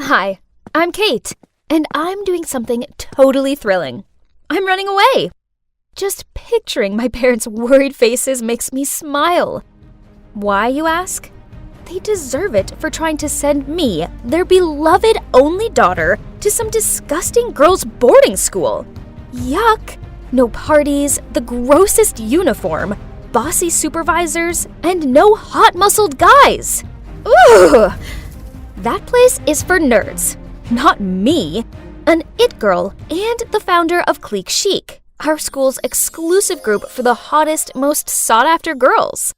Hi, I'm Kate, and I'm doing something totally thrilling. I'm running away. Just picturing my parents' worried faces makes me smile. Why, you ask? They deserve it for trying to send me, their beloved only daughter, to some disgusting girls' boarding school. Yuck! No parties, the grossest uniform, bossy supervisors, and no hot-muscled guys. Ugh! That place is for nerds, not me. An it girl and the founder of Clique Chic, our school's exclusive group for the hottest, most sought-after girls.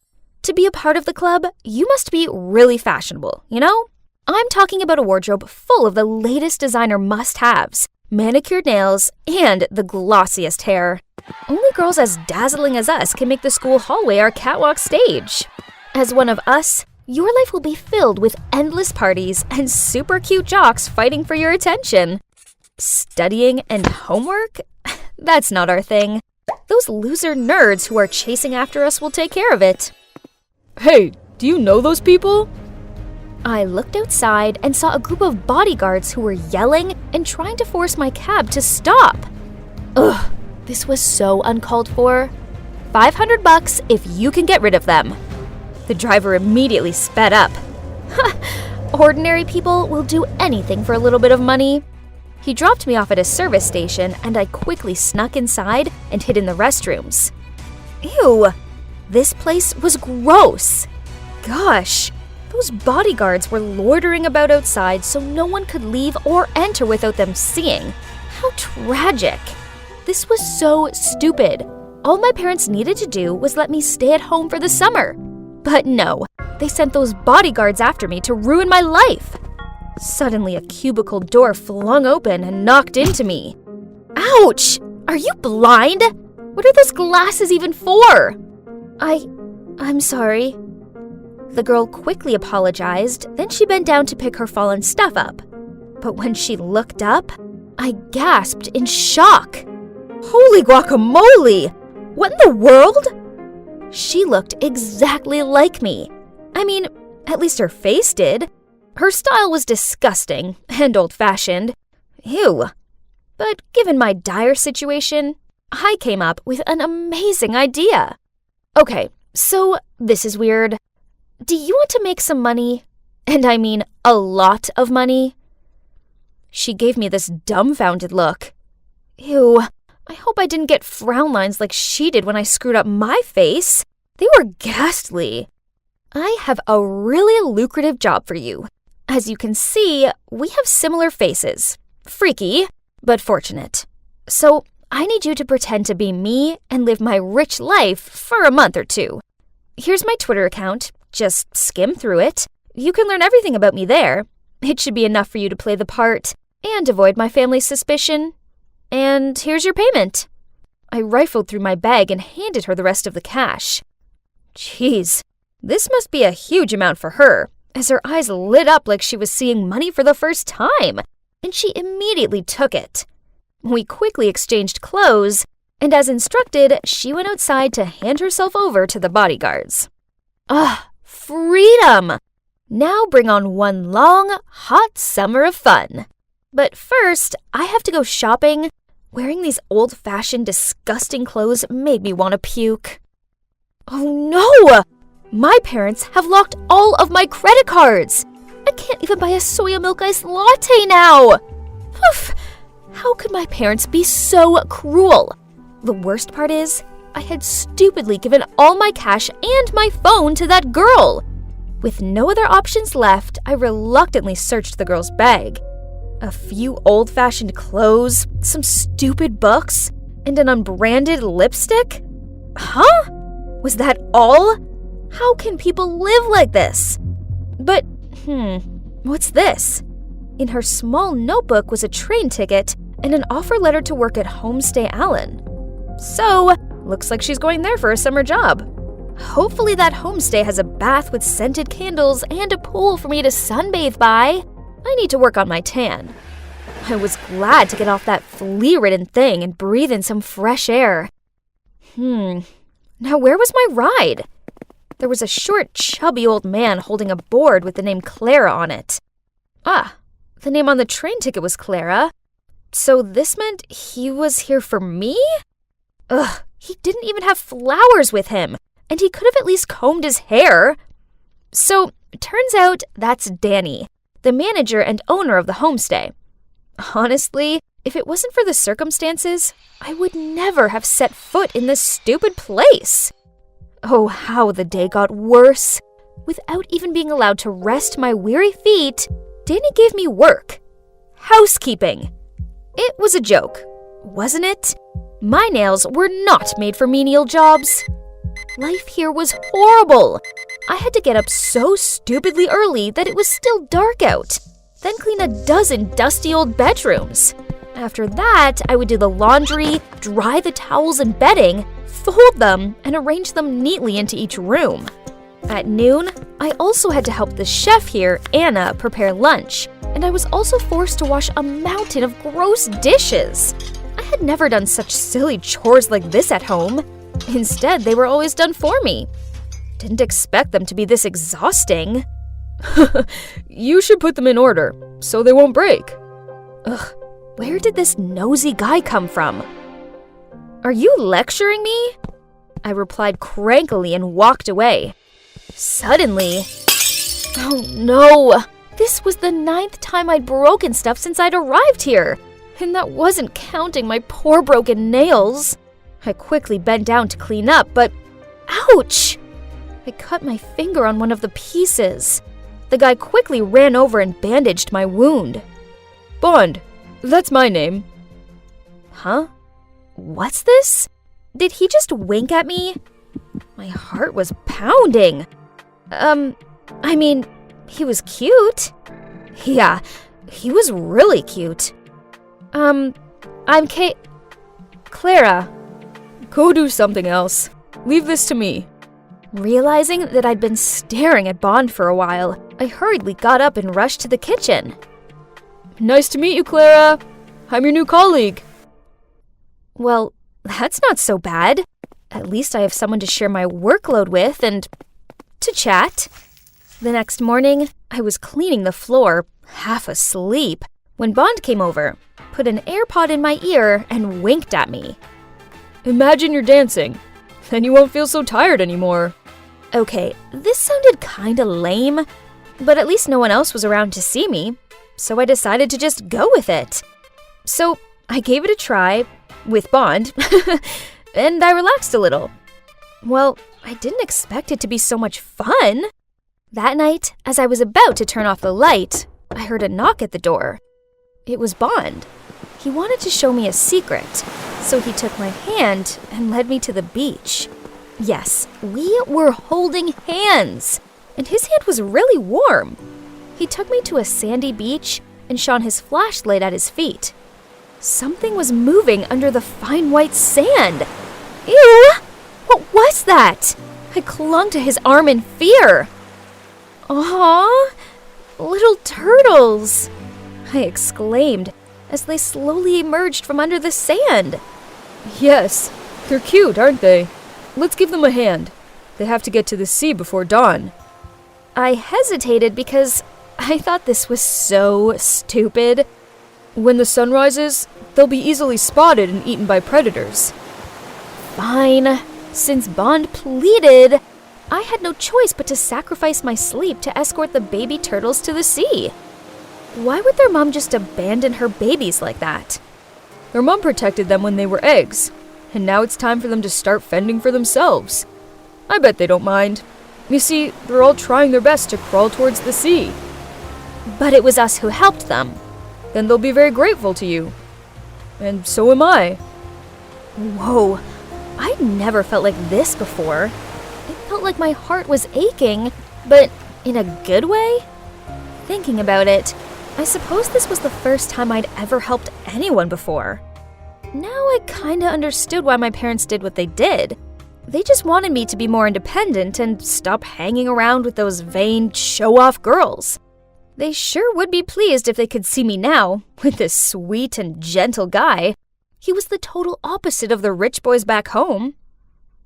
To be a part of the club, you must be really fashionable, you know? I'm talking about a wardrobe full of the latest designer must-haves, manicured nails, and the glossiest hair. Only girls as dazzling as us can make the school hallway our catwalk stage. As one of us, your life will be filled with endless parties and super cute jocks fighting for your attention. Studying and homework? That's not our thing. Those loser nerds who are chasing after us will take care of it. Hey, do you know those people? I looked outside and saw a group of bodyguards who were yelling and trying to force my cab to stop. Ugh, this was so uncalled for. $500 if you can get rid of them. The driver immediately sped up. Ordinary people will do anything for a little bit of money. He dropped me off at a service station, and I quickly snuck inside and hid in the restrooms. Ew! This place was gross. Gosh, those bodyguards were loitering about outside so no one could leave or enter without them seeing. How tragic. This was so stupid. All my parents needed to do was let me stay at home for the summer. But no, they sent those bodyguards after me to ruin my life. Suddenly, a cubicle door flung open and knocked into me. Ouch! Are you blind? What are those glasses even for? I'm sorry. The girl quickly apologized, then she bent down to pick her fallen stuff up. But when she looked up, I gasped in shock. Holy guacamole! What in the world? She looked exactly like me. I mean, at least her face did. Her style was disgusting and old-fashioned. Ew. But given my dire situation, I came up with an amazing idea. Okay, so this is weird. Do you want to make some money? And I mean a lot of money? She gave me this dumbfounded look. Ew, I hope I didn't get frown lines like she did when I screwed up my face. They were ghastly. I have a really lucrative job for you. As you can see, we have similar faces. Freaky, but fortunate. So I need you to pretend to be me and live my rich life for a month or two. Here's my Twitter account. Just skim through it. You can learn everything about me there. It should be enough for you to play the part and avoid my family's suspicion. And here's your payment. I rifled through my bag and handed her the rest of the cash. Jeez, this must be a huge amount for her, as her eyes lit up like she was seeing money for the first time, and she immediately took it. We quickly exchanged clothes, and as instructed, she went outside to hand herself over to the bodyguards. Freedom! Now bring on one long, hot summer of fun. But first, I have to go shopping. Wearing these old-fashioned, disgusting clothes made me want to puke. Oh no! My parents have locked all of my credit cards! I can't even buy a soya milk iced latte now! Oof! How could my parents be so cruel? The worst part is, I had stupidly given all my cash and my phone to that girl. With no other options left, I reluctantly searched the girl's bag. A few old-fashioned clothes, some stupid books, and an unbranded lipstick? Huh? Was that all? How can people live like this? But, what's this? In her small notebook was a train ticket and an offer letter to work at Homestay Allen. So, looks like she's going there for a summer job. Hopefully that homestay has a bath with scented candles and a pool for me to sunbathe by. I need to work on my tan. I was glad to get off that flea-ridden thing and breathe in some fresh air. Now where was my ride? There was a short, chubby old man holding a board with the name Clara on it. the name on the train ticket was Clara. So this meant he was here for me? Ugh, he didn't even have flowers with him, and he could have at least combed his hair. So, turns out that's Danny, the manager and owner of the homestay. Honestly, if it wasn't for the circumstances, I would never have set foot in this stupid place. Oh, how the day got worse. Without even being allowed to rest my weary feet, Danny gave me work. Housekeeping. It was a joke, wasn't it? My nails were not made for menial jobs. Life here was horrible. I had to get up so stupidly early that it was still dark out, then clean a dozen dusty old bedrooms. After that, I would do the laundry, dry the towels and bedding, fold them, and arrange them neatly into each room. At noon, I also had to help the chef here, Anna, prepare lunch, and I was also forced to wash a mountain of gross dishes. I had never done such silly chores like this at home. Instead, they were always done for me. Didn't expect them to be this exhausting. You should put them in order, so they won't break. Ugh, where did this nosy guy come from? Are you lecturing me? I replied crankily and walked away. Suddenly, oh no! This was the 9th time I'd broken stuff since I'd arrived here, and that wasn't counting my poor broken nails. I quickly bent down to clean up, but ouch! I cut my finger on one of the pieces. The guy quickly ran over and bandaged my wound. Bond, that's my name. Huh? What's this? Did he just wink at me? My heart was pounding. I mean, he was cute. Yeah, he was really cute. I'm Clara. Go do something else. Leave this to me. Realizing that I'd been staring at Bond for a while, I hurriedly got up and rushed to the kitchen. Nice to meet you, Clara. I'm your new colleague. Well, that's not so bad. At least I have someone to share my workload with and to chat. The next morning, I was cleaning the floor, half asleep, when Bond came over, put an AirPod in my ear, and winked at me. Imagine you're dancing. Then you won't feel so tired anymore. Okay, this sounded kinda lame, but at least no one else was around to see me, so I decided to just go with it. So I gave it a try, with Bond, and I relaxed a little. Well, I didn't expect it to be so much fun. That night, as I was about to turn off the light, I heard a knock at the door. It was Bond. He wanted to show me a secret, so he took my hand and led me to the beach. Yes, we were holding hands, and his hand was really warm. He took me to a sandy beach and shone his flashlight at his feet. Something was moving under the fine white sand. Ew! What was that? I clung to his arm in fear. Aw, little turtles, I exclaimed as they slowly emerged from under the sand. Yes, they're cute, aren't they? Let's give them a hand. They have to get to the sea before dawn. I hesitated because I thought this was so stupid. When the sun rises, they'll be easily spotted and eaten by predators. Fine. Since Bond pleaded, I had no choice but to sacrifice my sleep to escort the baby turtles to the sea. Why would their mom just abandon her babies like that? Their mom protected them when they were eggs, and now it's time for them to start fending for themselves. I bet they don't mind. You see, they're all trying their best to crawl towards the sea. But it was us who helped them. Then they'll be very grateful to you. And so am I. Whoa, I'd never felt like this before. It felt like my heart was aching, but in a good way? Thinking about it, I suppose this was the first time I'd ever helped anyone before. Now I kinda understood why my parents did what they did. They just wanted me to be more independent and stop hanging around with those vain, show-off girls. They sure would be pleased if they could see me now, with this sweet and gentle guy. He was the total opposite of the rich boys back home.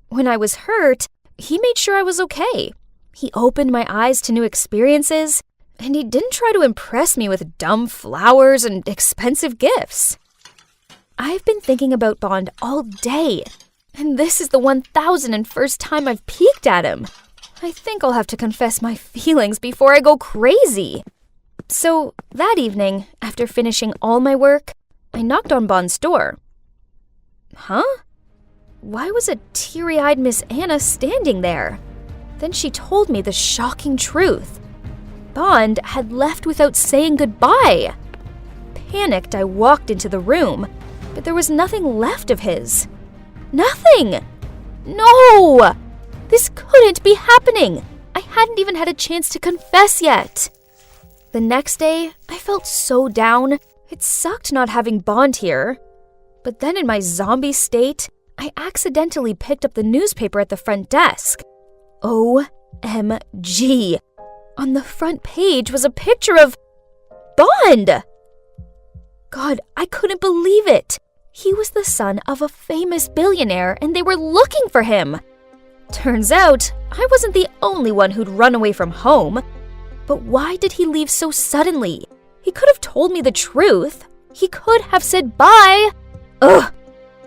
When I was hurt, he made sure I was okay. He opened my eyes to new experiences, And he didn't try to impress me with dumb flowers and expensive gifts. I've been thinking about Bond all day, and this is the 1001st time I've peeked at him. I think I'll have to confess my feelings before I go crazy. So that evening, after finishing all my work, I knocked on Bond's door. Huh? Why was a teary-eyed Miss Anna standing there? Then she told me the shocking truth. Bond had left without saying goodbye. Panicked, I walked into the room, but there was nothing left of his. Nothing! No! This couldn't be happening! I hadn't even had a chance to confess yet. The next day, I felt so down. It sucked not having Bond here. But then in my zombie state, I accidentally picked up the newspaper at the front desk. OMG! On the front page was a picture of Bond! God, I couldn't believe it. He was the son of a famous billionaire and they were looking for him. Turns out, I wasn't the only one who'd run away from home. But why did he leave so suddenly? He could have told me the truth. He could have said bye. Ugh!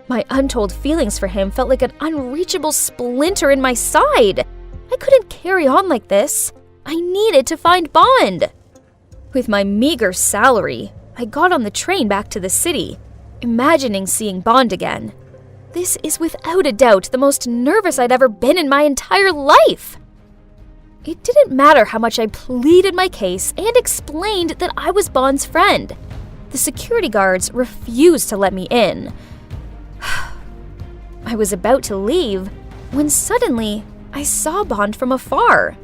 My untold feelings for him felt like an unreachable splinter in my side. I couldn't carry on like this. I needed to find Bond. With my meager salary, I got on the train back to the city, imagining seeing Bond again. This is without a doubt the most nervous I'd ever been in my entire life. It didn't matter how much I pleaded my case and explained that I was Bond's friend. The security guards refused to let me in. I was about to leave when suddenly I saw Bond from afar.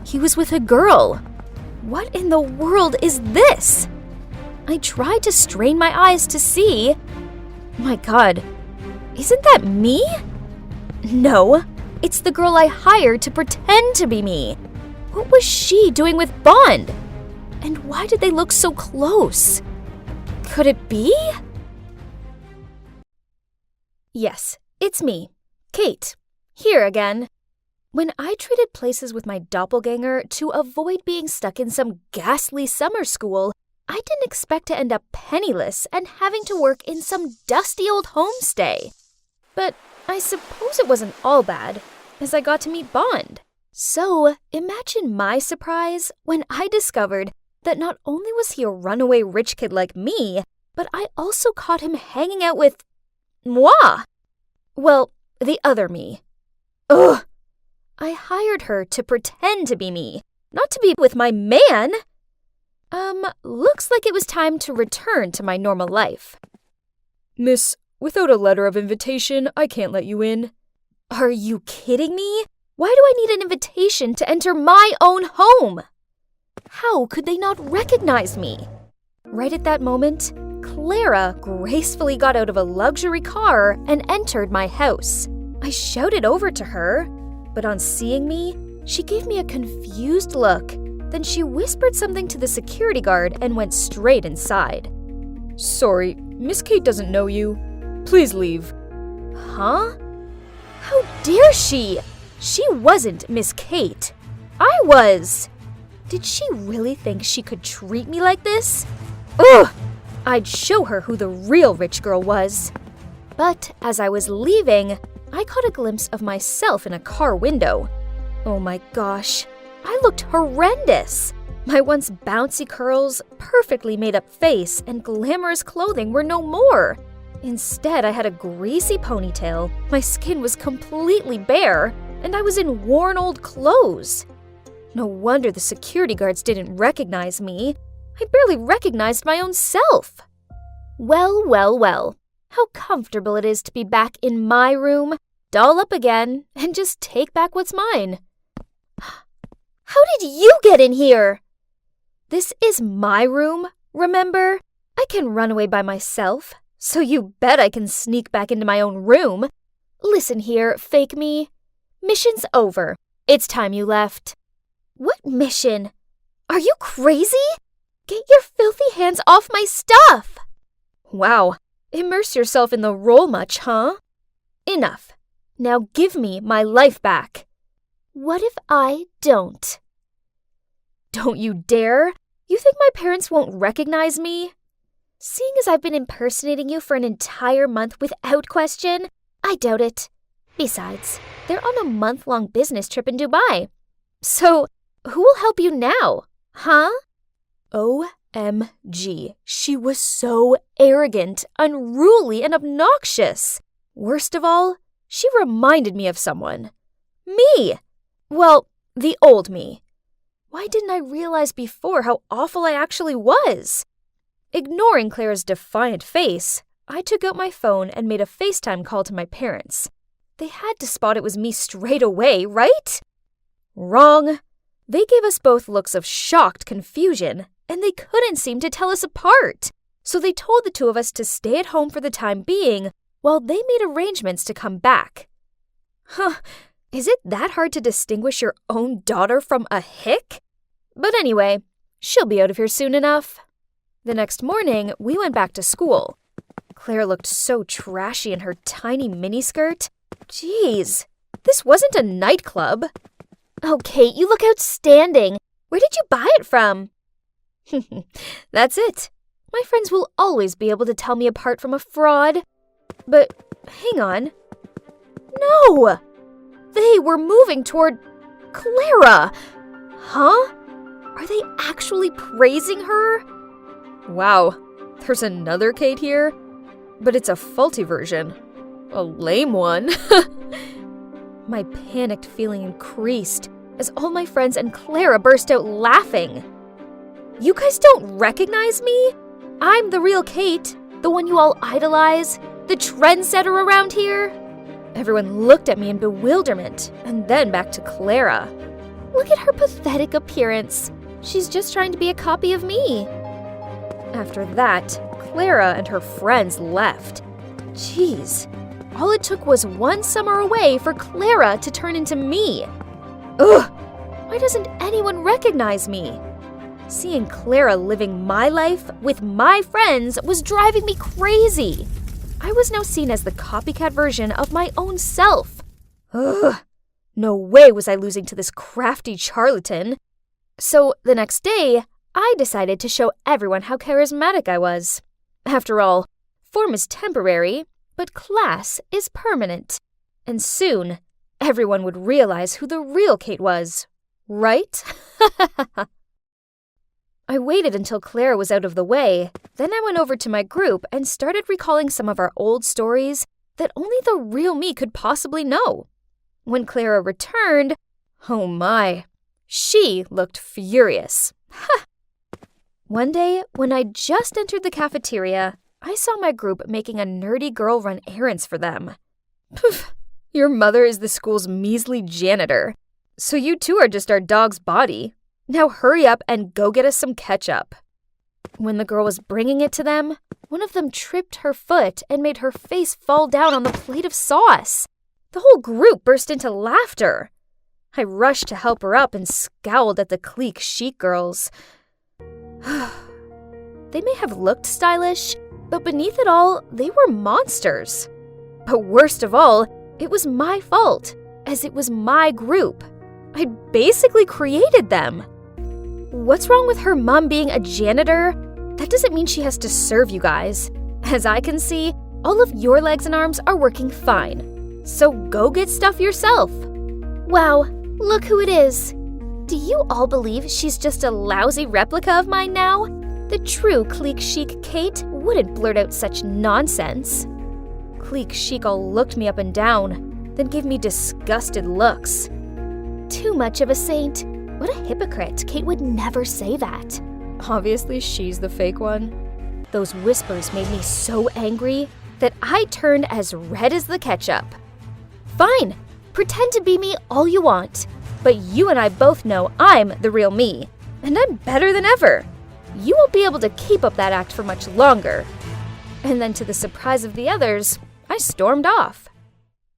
He was with a girl. What in the world is this? I tried to strain my eyes to see. My God, isn't that me? No, it's the girl I hired to pretend to be me. What was she doing with Bond? And why did they look so close? Could it be? Yes, it's me, Kate, here again. When I traded places with my doppelganger to avoid being stuck in some ghastly summer school, I didn't expect to end up penniless and having to work in some dusty old homestay. But I suppose it wasn't all bad, as I got to meet Bond. So imagine my surprise when I discovered that not only was he a runaway rich kid like me, but I also caught him hanging out with moi. Well, the other me. Ugh! I hired her to pretend to be me, not to be with my man. Looks like it was time to return to my normal life. Miss, without a letter of invitation, I can't let you in. Are you kidding me? Why do I need an invitation to enter my own home? How could they not recognize me? Right at that moment, Clara gracefully got out of a luxury car and entered my house. I shouted over to her, but on seeing me, she gave me a confused look. Then she whispered something to the security guard and went straight inside. Sorry, Miss Kate doesn't know you. Please leave. Huh? How dare she? She wasn't Miss Kate. I was. Did she really think she could treat me like this? Ugh! I'd show her who the real rich girl was. But as I was leaving, I caught a glimpse of myself in a car window. Oh my gosh, I looked horrendous. My once bouncy curls, perfectly made-up face, and glamorous clothing were no more. Instead, I had a greasy ponytail, my skin was completely bare, and I was in worn old clothes. No wonder the security guards didn't recognize me. I barely recognized my own self. Well, well, well. How comfortable it is to be back in my room, doll up again, and just take back what's mine. How did you get in here? This is my room, remember? I can run away by myself, so you bet I can sneak back into my own room. Listen here, fake me. Mission's over. It's time you left. What mission? Are you crazy? Get your filthy hands off my stuff! Wow, immerse yourself in the role much, huh? Enough. Now give me my life back. What if I don't? Don't you dare! You think my parents won't recognize me? Seeing as I've been impersonating you for an entire month without question, I doubt it. Besides, they're on a month-long business trip in Dubai. So, who will help you now, huh? OMG, she was so arrogant, unruly, and obnoxious. Worst of all, she reminded me of someone. Me! Well, the old me. Why didn't I realize before how awful I actually was? Ignoring Clara's defiant face, I took out my phone and made a FaceTime call to my parents. They had to spot it was me straight away, right? Wrong. They gave us both looks of shocked confusion, and they couldn't seem to tell us apart. So they told the two of us to stay at home for the time being while they made arrangements to come back. Is it that hard to distinguish your own daughter from a hick? But anyway, she'll be out of here soon enough. The next morning, we went back to school. Claire looked so trashy in her tiny miniskirt. Jeez, this wasn't a nightclub. Oh, Kate, you look outstanding. Where did you buy it from? That's it. My friends will always be able to tell me apart from a fraud. But hang on. No! They were moving toward Clara. Huh? Are they actually praising her? Wow, there's another Kate here, but it's a faulty version. A lame one. My panicked feeling increased as all my friends and Clara burst out laughing. You guys don't recognize me? I'm the real Kate, the one you all idolize, the trendsetter around here. Everyone looked at me in bewilderment, and then back to Clara. Look at her pathetic appearance. She's just trying to be a copy of me. After that, Clara and her friends left. Jeez, all it took was one summer away for Clara to turn into me. Ugh, why doesn't anyone recognize me? Seeing Clara living my life with my friends was driving me crazy. I was now seen as the copycat version of my own self. Ugh, no way was I losing to this crafty charlatan. So the next day, I decided to show everyone how charismatic I was. After all, form is temporary, but class is permanent. And soon, everyone would realize who the real Kate was, right? I waited until Clara was out of the way. Then I went over to my group and started recalling some of our old stories that only the real me could possibly know. When Clara returned, oh my, she looked furious. One day, when I just entered the cafeteria, I saw my group making a nerdy girl run errands for them. Poof, your mother is the school's measly janitor, so you two are just our dog's body. Now hurry up and go get us some ketchup. When the girl was bringing it to them, one of them tripped her foot and made her face fall down on the plate of sauce. The whole group burst into laughter. I rushed to help her up and scowled at the clique chic girls. They may have looked stylish, but beneath it all, they were monsters. But worst of all, it was my fault, as it was my group. I basically created them. What's wrong with her mom being a janitor? That doesn't mean she has to serve you guys. As I can see, all of your legs and arms are working fine. So go get stuff yourself. Wow, look who it is. Do you all believe she's just a lousy replica of mine now? The true clique chic Kate wouldn't blurt out such nonsense. Clique chic all looked me up and down, then gave me disgusted looks. Too much of a saint. What a hypocrite. Kate would never say that. Obviously, she's the fake one. Those whispers made me so angry that I turned as red as the ketchup. Fine, pretend to be me all you want. But you and I both know I'm the real me, and I'm better than ever. You won't be able to keep up that act for much longer. And then to the surprise of the others, I stormed off.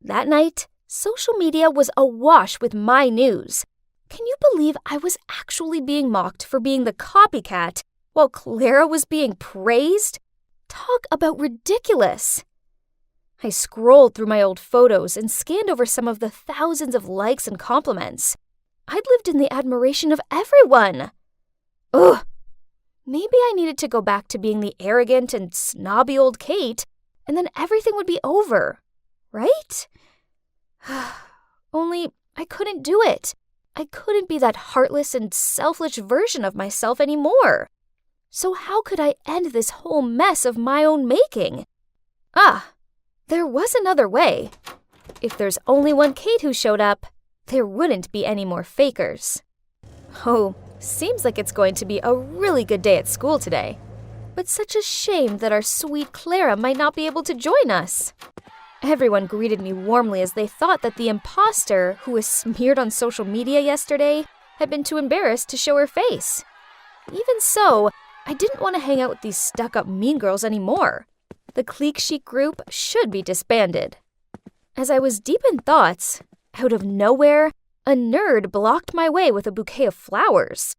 That night, social media was awash with my news. Can you believe I was actually being mocked for being the copycat while Clara was being praised? Talk about ridiculous. I scrolled through my old photos and scanned over some of the thousands of likes and compliments. I'd lived in the admiration of everyone. Ugh! Maybe I needed to go back to being the arrogant and snobby old Kate, and then everything would be over, right? Only I couldn't do it. I couldn't be that heartless and selfish version of myself anymore. So how could I end this whole mess of my own making? There was another way. If there's only one Kate who showed up, there wouldn't be any more fakers. Oh, seems like it's going to be a really good day at school today. But such a shame that our sweet Clara might not be able to join us. Everyone greeted me warmly as they thought that the imposter who was smeared on social media yesterday had been too embarrassed to show her face. Even so, I didn't want to hang out with these stuck-up mean girls anymore. The clique chic group should be disbanded. As I was deep in thoughts, out of nowhere, a nerd blocked my way with a bouquet of flowers.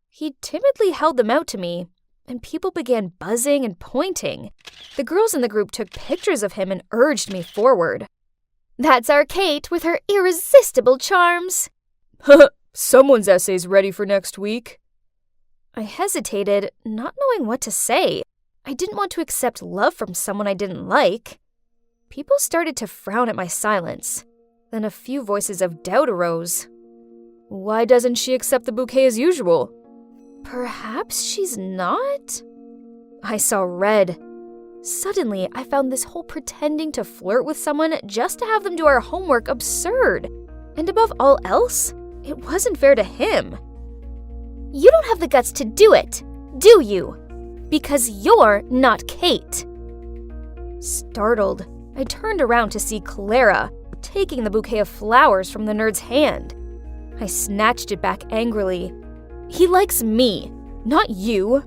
He timidly held them out to me, and people began buzzing and pointing. The girls in the group took pictures of him and urged me forward. That's our Kate with her irresistible charms. Someone's essay's ready for next week. I hesitated, not knowing what to say. I didn't want to accept love from someone I didn't like. People started to frown at my silence. Then a few voices of doubt arose. Why doesn't she accept the bouquet as usual? Perhaps she's not? I saw red. Suddenly, I found this whole pretending to flirt with someone just to have them do our homework absurd. And above all else, it wasn't fair to him. You don't have the guts to do it, do you? Because you're not Kate. Startled, I turned around to see Clara taking the bouquet of flowers from the nerd's hand. I snatched it back angrily. He likes me, not you.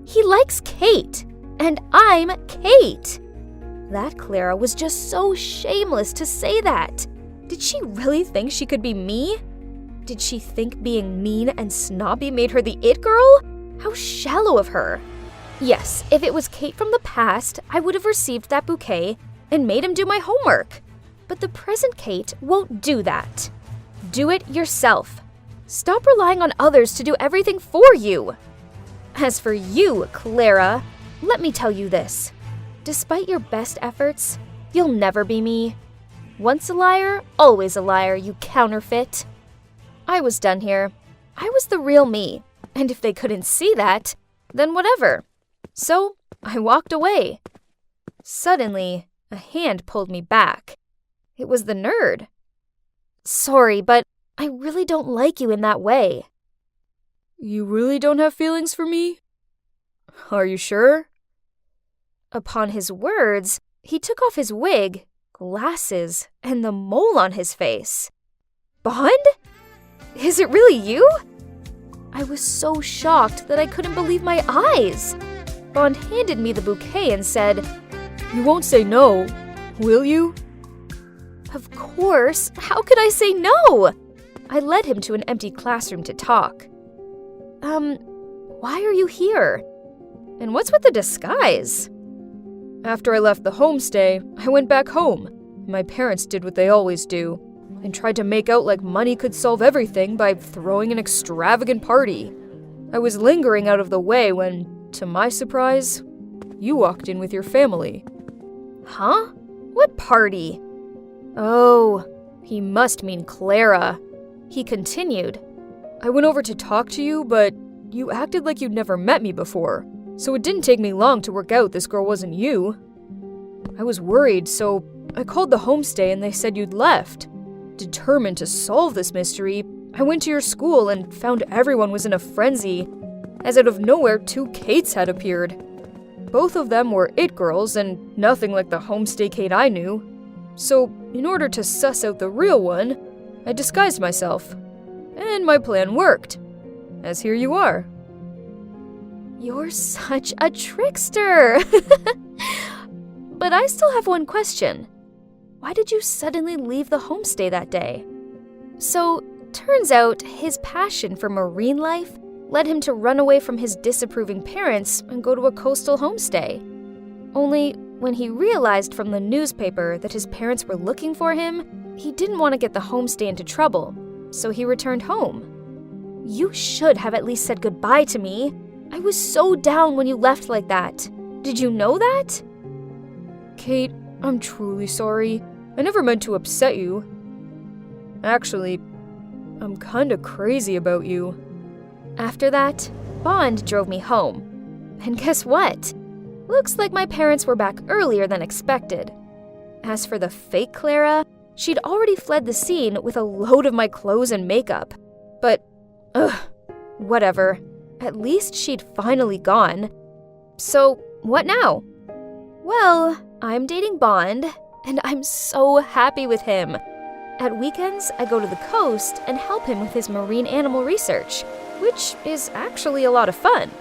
He likes Kate, and I'm Kate. That Clara was just so shameless to say that. Did she really think she could be me? Did she think being mean and snobby made her the it girl? How shallow of her. Yes, if it was Kate from the past, I would have received that bouquet and made him do my homework. But the present Kate won't do that. Do it yourself. Stop relying on others to do everything for you. As for you, Clara, let me tell you this. Despite your best efforts, you'll never be me. Once a liar, always a liar, you counterfeit. I was done here. I was the real me, and if they couldn't see that, then whatever. So, I walked away. Suddenly, a hand pulled me back. It was the nerd. Sorry, but I really don't like you in that way. You really don't have feelings for me? Are you sure? Upon his words, he took off his wig, glasses, and the mole on his face. Bond? Is it really you? I was so shocked that I couldn't believe my eyes. Bond handed me the bouquet and said, You won't say no, will you? Of course. How could I say no? I led him to an empty classroom to talk. Why are you here? And what's with the disguise? After I left the homestay, I went back home. My parents did what they always do, and tried to make out like money could solve everything by throwing an extravagant party. I was lingering out of the way when, to my surprise, you walked in with your family. Huh? What party? Oh, he must mean Clara. He continued. I went over to talk to you, but you acted like you'd never met me before, so it didn't take me long to work out this girl wasn't you. I was worried, so I called the homestay and they said you'd left. Determined to solve this mystery, I went to your school and found everyone was in a frenzy, as out of nowhere 2 Kates had appeared. Both of them were it girls and nothing like the homestay Kate I knew. So, in order to suss out the real one, I disguised myself. And my plan worked. As here you are. You're such a trickster! But I still have one question. Why did you suddenly leave the homestay that day? So, turns out his passion for marine life led him to run away from his disapproving parents and go to a coastal homestay. Only, when he realized from the newspaper that his parents were looking for him, he didn't want to get the homestay into trouble, so he returned home. You should have at least said goodbye to me. I was so down when you left like that. Did you know that? Kate, I'm truly sorry. I never meant to upset you. Actually, I'm kinda crazy about you. After that, Bond drove me home. And guess what? Looks like my parents were back earlier than expected. As for the fake Clara, she'd already fled the scene with a load of my clothes and makeup. But, whatever. At least she'd finally gone. So, what now? Well, I'm dating Bond, and I'm so happy with him. At weekends, I go to the coast and help him with his marine animal research, which is actually a lot of fun.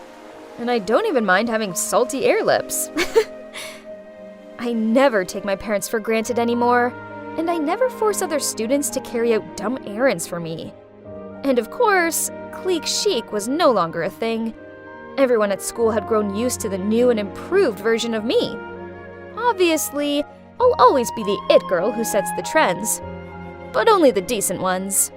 And I don't even mind having salty air lips. I never take my parents for granted anymore, and I never force other students to carry out dumb errands for me. And of course, clique chic was no longer a thing. Everyone at school had grown used to the new and improved version of me. Obviously, I'll always be the it girl who sets the trends, but only the decent ones.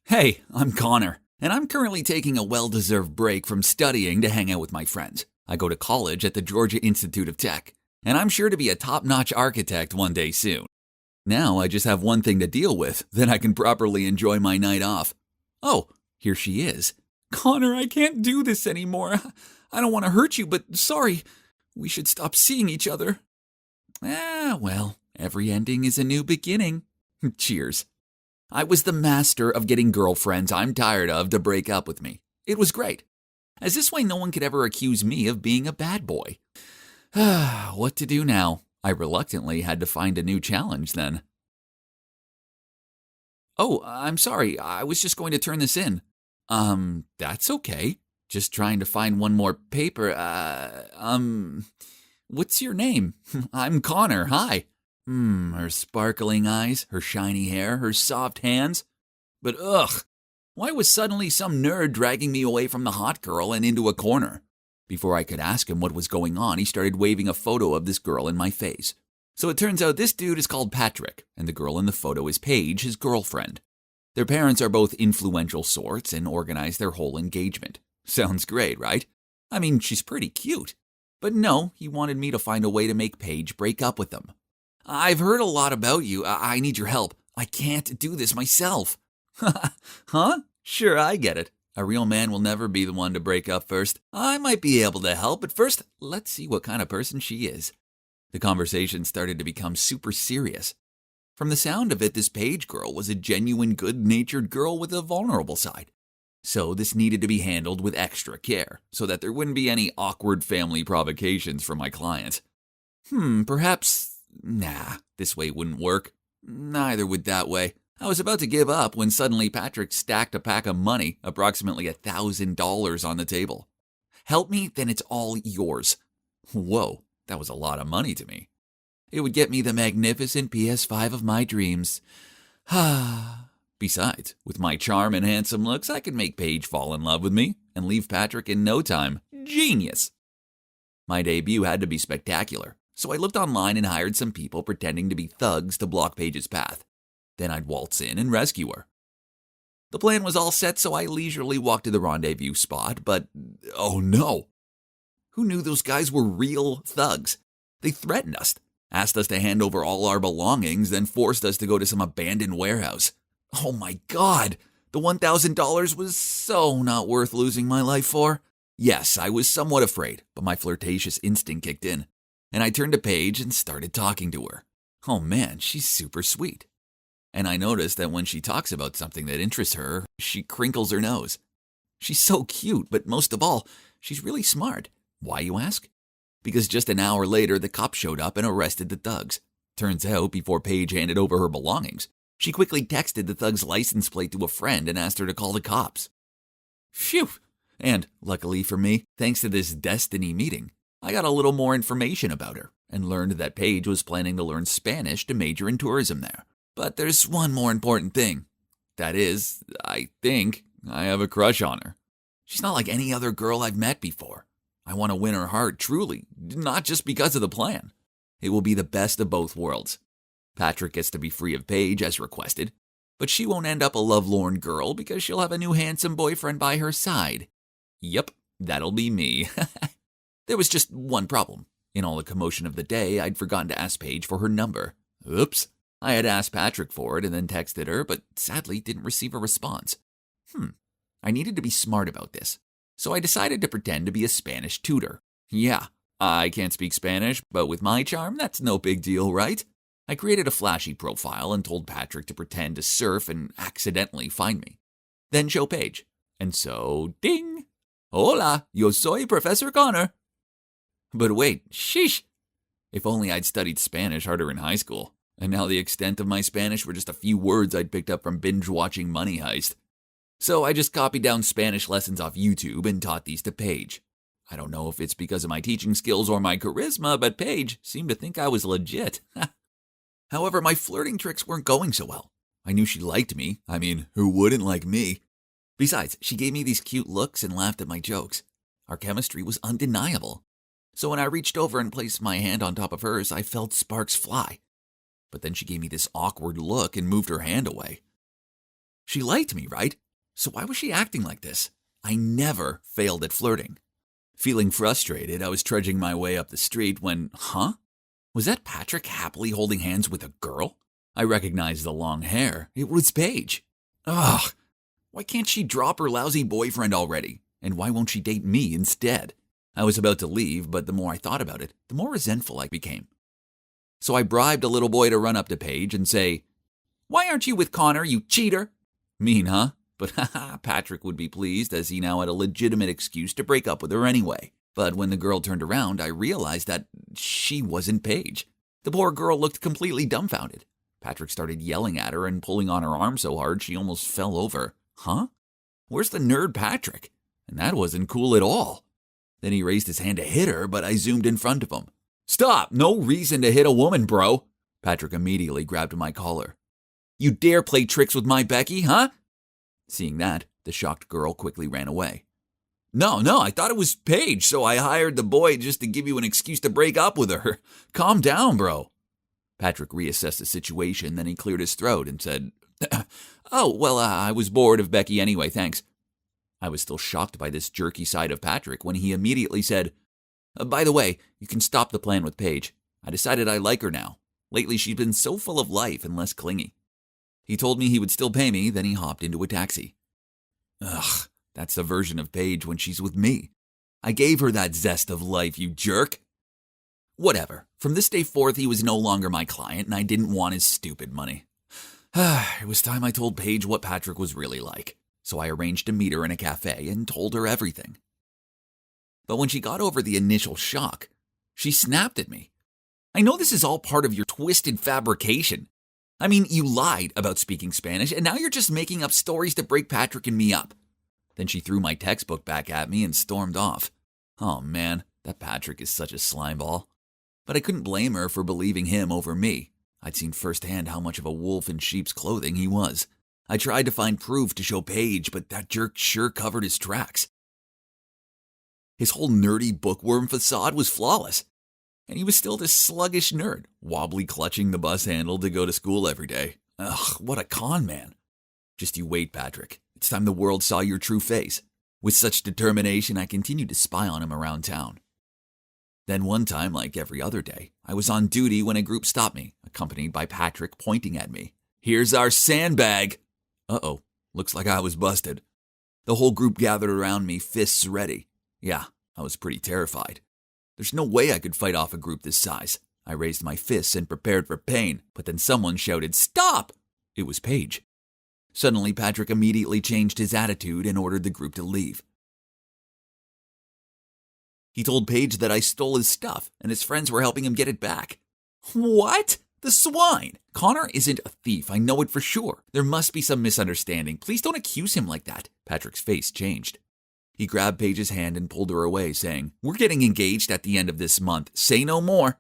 Hey, I'm Connor, and I'm currently taking a well-deserved break from studying to hang out with my friends. I go to college at the Georgia Institute of Tech, and I'm sure to be a top-notch architect one day soon. Now I just have one thing to deal with, then I can properly enjoy my night off. Oh, here she is. Connor, I can't do this anymore. I don't want to hurt you, but sorry. We should stop seeing each other. Well, every ending is a new beginning. Cheers. I was the master of getting girlfriends I'm tired of to break up with me. It was great, as this way no one could ever accuse me of being a bad boy. What to do now? I reluctantly had to find a new challenge then. Oh, I'm sorry. I was just going to turn this in. That's okay. Just trying to find one more paper. What's your name? I'm Connor. Hi. Her sparkling eyes, her shiny hair, her soft hands. But why was suddenly some nerd dragging me away from the hot girl and into a corner? Before I could ask him what was going on, he started waving a photo of this girl in my face. So it turns out this dude is called Patrick, and the girl in the photo is Paige, his girlfriend. Their parents are both influential sorts and organize their whole engagement. Sounds great, right? I mean, she's pretty cute. But no, he wanted me to find a way to make Paige break up with them. I've heard a lot about you. I need your help. I can't do this myself. Huh? Sure, I get it. A real man will never be the one to break up first. I might be able to help, but first, let's see what kind of person she is. The conversation started to become super serious. From the sound of it, this Paige girl was a genuine good-natured girl with a vulnerable side. So this needed to be handled with extra care, so that there wouldn't be any awkward family provocations from my clients. Perhaps... Nah, this way wouldn't work. Neither would that way. I was about to give up when suddenly Patrick stacked a pack of money, approximately $1,000 on the table. Help me, then it's all yours. Whoa, that was a lot of money to me. It would get me the magnificent PS5 of my dreams. Besides, with my charm and handsome looks, I could make Paige fall in love with me and leave Patrick in no time. Genius! My debut had to be spectacular, so I looked online and hired some people pretending to be thugs to block Paige's path. Then I'd waltz in and rescue her. The plan was all set, so I leisurely walked to the rendezvous spot, but oh no! Who knew those guys were real thugs? They threatened us, asked us to hand over all our belongings, then forced us to go to some abandoned warehouse. Oh my God! The $1,000 was so not worth losing my life for. Yes, I was somewhat afraid, but my flirtatious instinct kicked in, and I turned to Paige and started talking to her. Oh man, she's super sweet. And I noticed that when she talks about something that interests her, she crinkles her nose. She's so cute, but most of all, she's really smart. Why, you ask? Because just an hour later, the cops showed up and arrested the thugs. Turns out, before Paige handed over her belongings, she quickly texted the thug's license plate to a friend and asked her to call the cops. Phew! And, luckily for me, thanks to this destiny meeting, I got a little more information about her and learned that Paige was planning to learn Spanish to major in tourism there. But there's one more important thing. That is, I think I have a crush on her. She's not like any other girl I've met before. I want to win her heart, truly, not just because of the plan. It will be the best of both worlds. Patrick gets to be free of Paige as requested, But she won't end up a lovelorn girl because she'll have a new handsome boyfriend by her side. Yep, that'll be me. There was just one problem. In all the commotion of the day, I'd forgotten to ask Paige for her number. Oops. I had asked Patrick for it and then texted her, but sadly didn't receive a response. I needed to be smart about this. So I decided to pretend to be a Spanish tutor. Yeah, I can't speak Spanish, but with my charm, that's no big deal, right? I created a flashy profile and told Patrick to pretend to surf and accidentally find me. Then show Paige. And so, ding! Hola, yo soy Professor Connor. But wait, sheesh! If only I'd studied Spanish harder in high school. And now the extent of my Spanish were just a few words I'd picked up from binge-watching Money Heist. So I just copied down Spanish lessons off YouTube and taught these to Paige. I don't know if it's because of my teaching skills or my charisma, but Paige seemed to think I was legit. However, my flirting tricks weren't going so well. I knew she liked me. I mean, who wouldn't like me? Besides, she gave me these cute looks and laughed at my jokes. Our chemistry was undeniable. So when I reached over and placed my hand on top of hers, I felt sparks fly. But then she gave me this awkward look and moved her hand away. She liked me, right? So why was she acting like this? I never failed at flirting. Feeling frustrated, I was trudging my way up the street when, was that Patrick happily holding hands with a girl? I recognized the long hair. It was Paige. Ugh, why can't she drop her lousy boyfriend already? And why won't she date me instead? I was about to leave, but the more I thought about it, the more resentful I became. So I bribed a little boy to run up to Paige and say, "Why aren't you with Connor, you cheater?" Mean, huh? But Patrick would be pleased as he now had a legitimate excuse to break up with her anyway. But when the girl turned around, I realized that she wasn't Paige. The poor girl looked completely dumbfounded. Patrick started yelling at her and pulling on her arm so hard she almost fell over. Huh? Where's the nerd Patrick? And that wasn't cool at all. Then he raised his hand to hit her, but I zoomed in front of him. "Stop! No reason to hit a woman, bro!" Patrick immediately grabbed my collar. "You dare play tricks with my Becky, huh?" Seeing that, the shocked girl quickly ran away. No, I thought it was Paige, so I hired the boy just to give you an excuse to break up with her. Calm down, bro." Patrick reassessed the situation, then he cleared his throat and said, "Oh, well, I was bored of Becky anyway, thanks." I was still shocked by this jerky side of Patrick when he immediately said, "By the way, you can stop the plan with Paige. I decided I like her now. Lately, she's been so full of life and less clingy." He told me he would still pay me, then he hopped into a taxi. Ugh, that's the version of Paige when she's with me. I gave her that zest of life, you jerk. Whatever. From this day forth, he was no longer my client, and I didn't want his stupid money. It was time I told Paige what Patrick was really like, so I arranged to meet her in a cafe and told her everything. But when she got over the initial shock, she snapped at me. "I know this is all part of your twisted fabrication. I mean, you lied about speaking Spanish, and now you're just making up stories to break Patrick and me up." Then she threw my textbook back at me and stormed off. Oh man, that Patrick is such a slimeball. But I couldn't blame her for believing him over me. I'd seen firsthand how much of a wolf in sheep's clothing he was. I tried to find proof to show Paige, but that jerk sure covered his tracks. His whole nerdy bookworm facade was flawless. And he was still this sluggish nerd, wobbly clutching the bus handle to go to school every day. Ugh, what a con man. Just you wait, Patrick. It's time the world saw your true face. With such determination, I continued to spy on him around town. Then one time, like every other day, I was on duty when a group stopped me, accompanied by Patrick pointing at me. "Here's our sandbag." Uh-oh, looks like I was busted. The whole group gathered around me, fists ready. Yeah, I was pretty terrified. There's no way I could fight off a group this size. I raised my fists and prepared for pain, but then someone shouted, "Stop!" It was Paige. Suddenly, Patrick immediately changed his attitude and ordered the group to leave. He told Paige that I stole his stuff and his friends were helping him get it back. What? The swine! Connor isn't a thief, I know it for sure. There must be some misunderstanding. Please don't accuse him like that. Patrick's face changed. He grabbed Paige's hand and pulled her away, saying, "We're getting engaged at the end of this month. Say no more."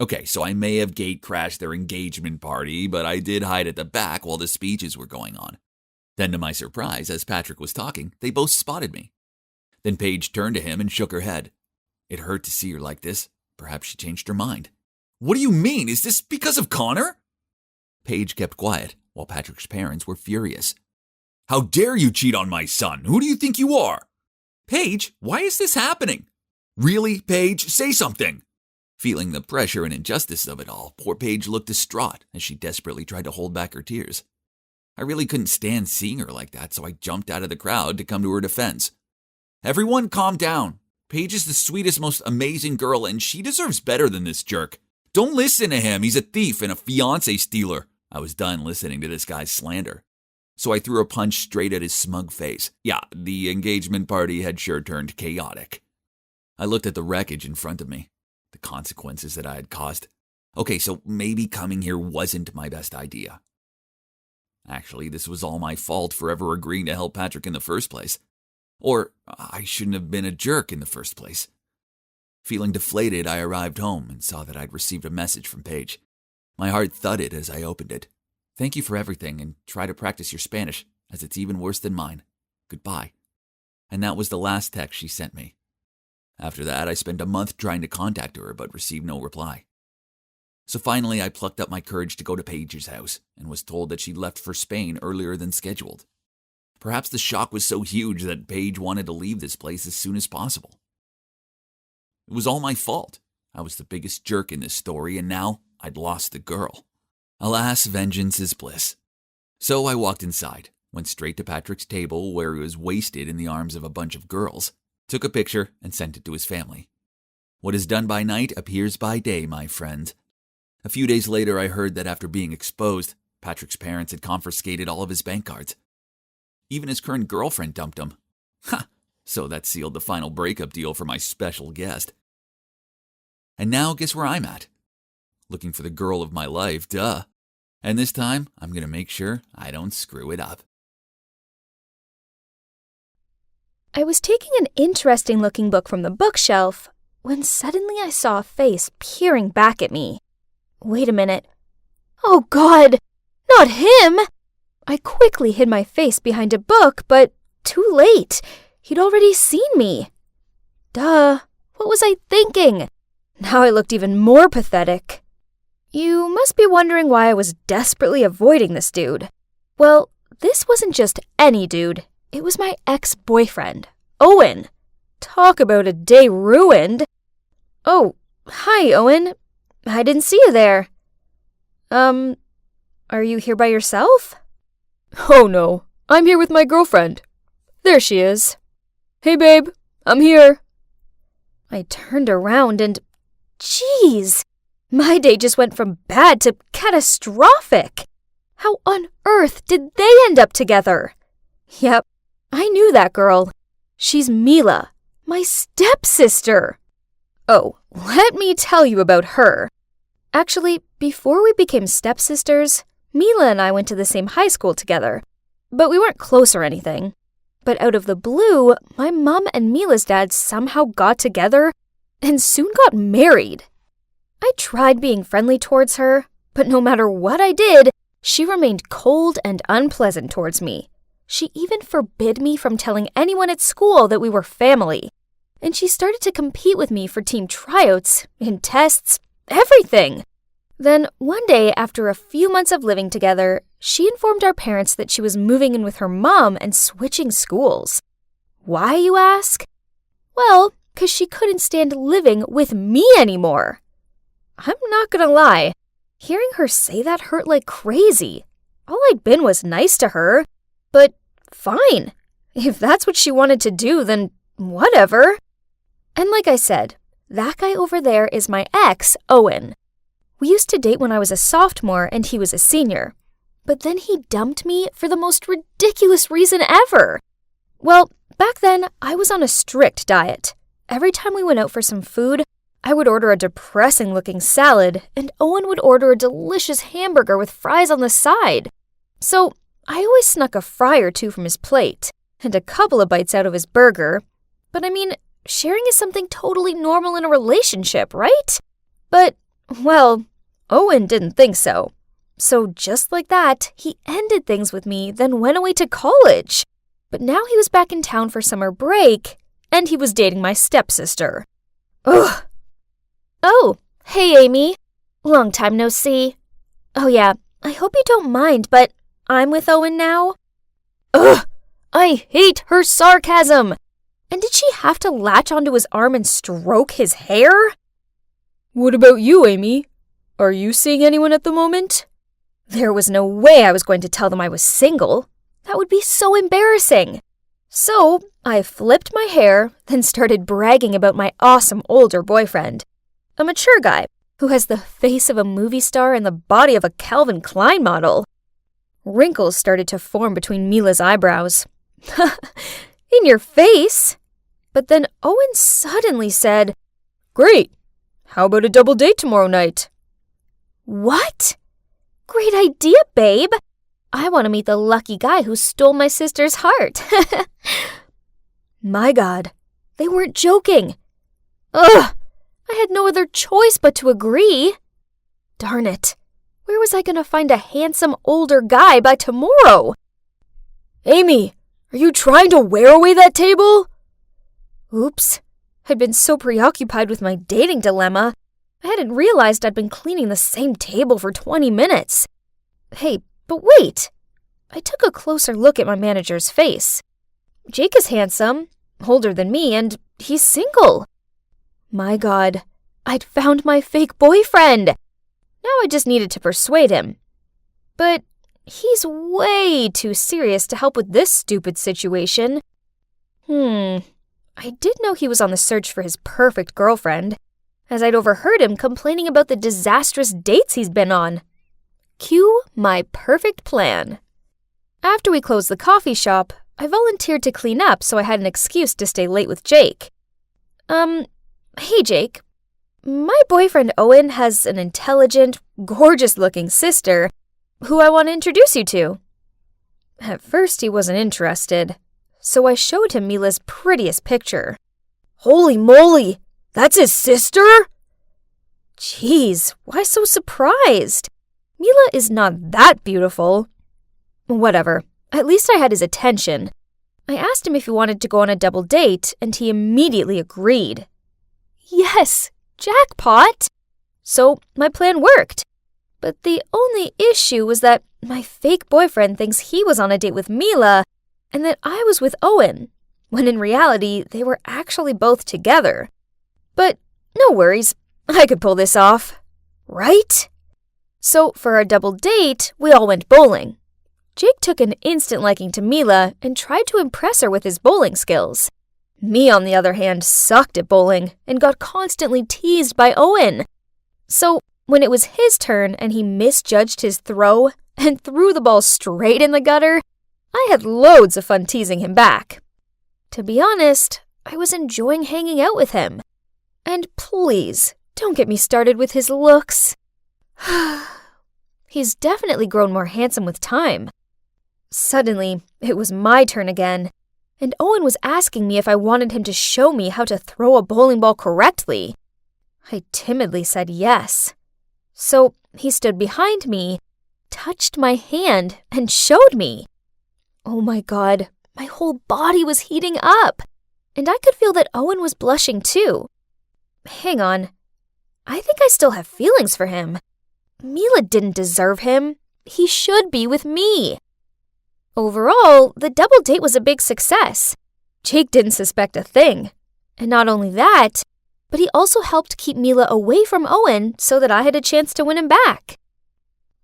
Okay, so I may have gate-crashed their engagement party, but I did hide at the back while the speeches were going on. Then to my surprise, as Patrick was talking, they both spotted me. Then Paige turned to him and shook her head. It hurt to see her like this. Perhaps she changed her mind. "What do you mean? Is this because of Connor?" Paige kept quiet. while Patrick's parents were furious. "How dare you cheat on my son? Who do you think you are?" "Paige, why is this happening?" "Really, Paige? Say something." Feeling the pressure and injustice of it all, poor Paige looked distraught as she desperately tried to hold back her tears. I really couldn't stand seeing her like that, so I jumped out of the crowd to come to her defense. "Everyone calm down. Paige is the sweetest, most amazing girl, and she deserves better than this jerk. Don't listen to him. He's a thief and a fiancé stealer." I was done listening to this guy's slander, so I threw a punch straight at his smug face. Yeah, the engagement party had sure turned chaotic. I looked at the wreckage in front of me, the consequences that I had caused. Okay, so maybe coming here wasn't my best idea. Actually, this was all my fault for ever agreeing to help Patrick in the first place. Or I shouldn't have been a jerk in the first place. Feeling deflated, I arrived home and saw that I'd received a message from Paige. My heart thudded as I opened it. "Thank you for everything, and try to practice your Spanish, as it's even worse than mine. Goodbye." And that was the last text she sent me. After that, I spent a month trying to contact her, but received no reply. So finally, I plucked up my courage to go to Paige's house, and was told that she'd left for Spain earlier than scheduled. Perhaps the shock was so huge that Paige wanted to leave this place as soon as possible. It was all my fault. I was the biggest jerk in this story, and now I'd lost the girl. Alas, vengeance is bliss. So I walked inside, went straight to Patrick's table where he was wasted in the arms of a bunch of girls, took a picture, and sent it to his family. What is done by night appears by day, my friend. A few days later, I heard that after being exposed, Patrick's parents had confiscated all of his bank cards. Even his current girlfriend dumped him. Ha! So that sealed the final breakup deal for my special guest. And now guess where I'm at? Looking for the girl of my life, duh. And this time, I'm going to make sure I don't screw it up. I was taking an interesting-looking book from the bookshelf when suddenly I saw a face peering back at me. Wait a minute. Oh, God! Not him! I quickly hid my face behind a book, but too late. He'd already seen me. Duh. What was I thinking? Now I looked even more pathetic. You must be wondering why I was desperately avoiding this dude. Well, this wasn't just any dude. It was my ex-boyfriend, Owen. Talk about a day ruined. Oh, hi, Owen. I didn't see you there. Are you here by yourself? Oh no, I'm here with my girlfriend. There she is. Hey babe, I'm here. I turned around and, geez, my day just went from bad to catastrophic. How on earth did they end up together? Yep, I knew that girl. She's Mila, my stepsister. Oh, let me tell you about her. Actually, before we became stepsisters, Mila and I went to the same high school together, but we weren't close or anything. But out of the blue, my mom and Mila's dad somehow got together and soon got married. I tried being friendly towards her, but no matter what I did, she remained cold and unpleasant towards me. She even forbid me from telling anyone at school that we were family. And she started to compete with me for team tryouts, in tests, everything. Then one day, after a few months of living together, she informed our parents that she was moving in with her mom and switching schools. Why, you ask? Well, 'cause she couldn't stand living with me anymore. I'm not gonna lie, hearing her say that hurt like crazy. All I'd been was nice to her, but fine. If that's what she wanted to do, then whatever. And like I said, that guy over there is my ex, Owen. We used to date when I was a sophomore and he was a senior. But then he dumped me for the most ridiculous reason ever. Well, back then, I was on a strict diet. Every time we went out for some food, I would order a depressing-looking salad, and Owen would order a delicious hamburger with fries on the side. So I always snuck a fry or two from his plate, and a couple of bites out of his burger. But I mean, sharing is something totally normal in a relationship, right? But, well, Owen didn't think so. So just like that, he ended things with me, then went away to college. But now he was back in town for summer break, and he was dating my stepsister. Ugh. Oh, hey Amy. Long time no see. Oh yeah, I hope you don't mind, but I'm with Owen now? Ugh! I hate her sarcasm! And did she have to latch onto his arm and stroke his hair? What about you, Amy? Are you seeing anyone at the moment? There was no way I was going to tell them I was single. That would be so embarrassing. So I flipped my hair, then started bragging about my awesome older boyfriend. A mature guy who has the face of a movie star and the body of a Calvin Klein model. Wrinkles started to form between Mila's eyebrows. In your face? But then Owen suddenly said, Great! How about a double date tomorrow night? What? Great idea, babe. I want to meet the lucky guy who stole my sister's heart. My God, they weren't joking. Ugh! I had no other choice but to agree. Darn it. Where was I going to find a handsome older guy by tomorrow? Amy, are you trying to wear away that table? Oops. I'd been so preoccupied with my dating dilemma, I hadn't realized I'd been cleaning the same table for 20 minutes. Hey, but wait. I took a closer look at my manager's face. Jake is handsome, older than me, and he's single. My God, I'd found my fake boyfriend. Now I just needed to persuade him. But he's way too serious to help with this stupid situation. I did know he was on the search for his perfect girlfriend, as I'd overheard him complaining about the disastrous dates he's been on. Cue my perfect plan. After we closed the coffee shop, I volunteered to clean up so I had an excuse to stay late with Jake. Hey Jake, my boyfriend Owen has an intelligent, gorgeous-looking sister who I want to introduce you to. At first he wasn't interested, so I showed him Mila's prettiest picture. Holy moly! That's his sister? Jeez, why so surprised? Mila is not that beautiful. Whatever, at least I had his attention. I asked him if he wanted to go on a double date, and he immediately agreed. Yes, jackpot! So my plan worked. But the only issue was that my fake boyfriend thinks he was on a date with Mila, and that I was with Owen, when in reality they were actually both together. But no worries, I could pull this off. Right? So for our double date, we all went bowling. Jake took an instant liking to Mila and tried to impress her with his bowling skills. Me, on the other hand, sucked at bowling and got constantly teased by Owen. So when it was his turn and he misjudged his throw and threw the ball straight in the gutter, I had loads of fun teasing him back. To be honest, I was enjoying hanging out with him. And please, don't get me started with his looks. He's definitely grown more handsome with time. Suddenly, it was my turn again, and Owen was asking me if I wanted him to show me how to throw a bowling ball correctly. I timidly said yes. So he stood behind me, touched my hand, and showed me. Oh my God, my whole body was heating up, and I could feel that Owen was blushing too. Hang on, I think I still have feelings for him. Mila didn't deserve him. He should be with me. Overall, the double date was a big success. Jake didn't suspect a thing. And not only that, but he also helped keep Mila away from Owen so that I had a chance to win him back.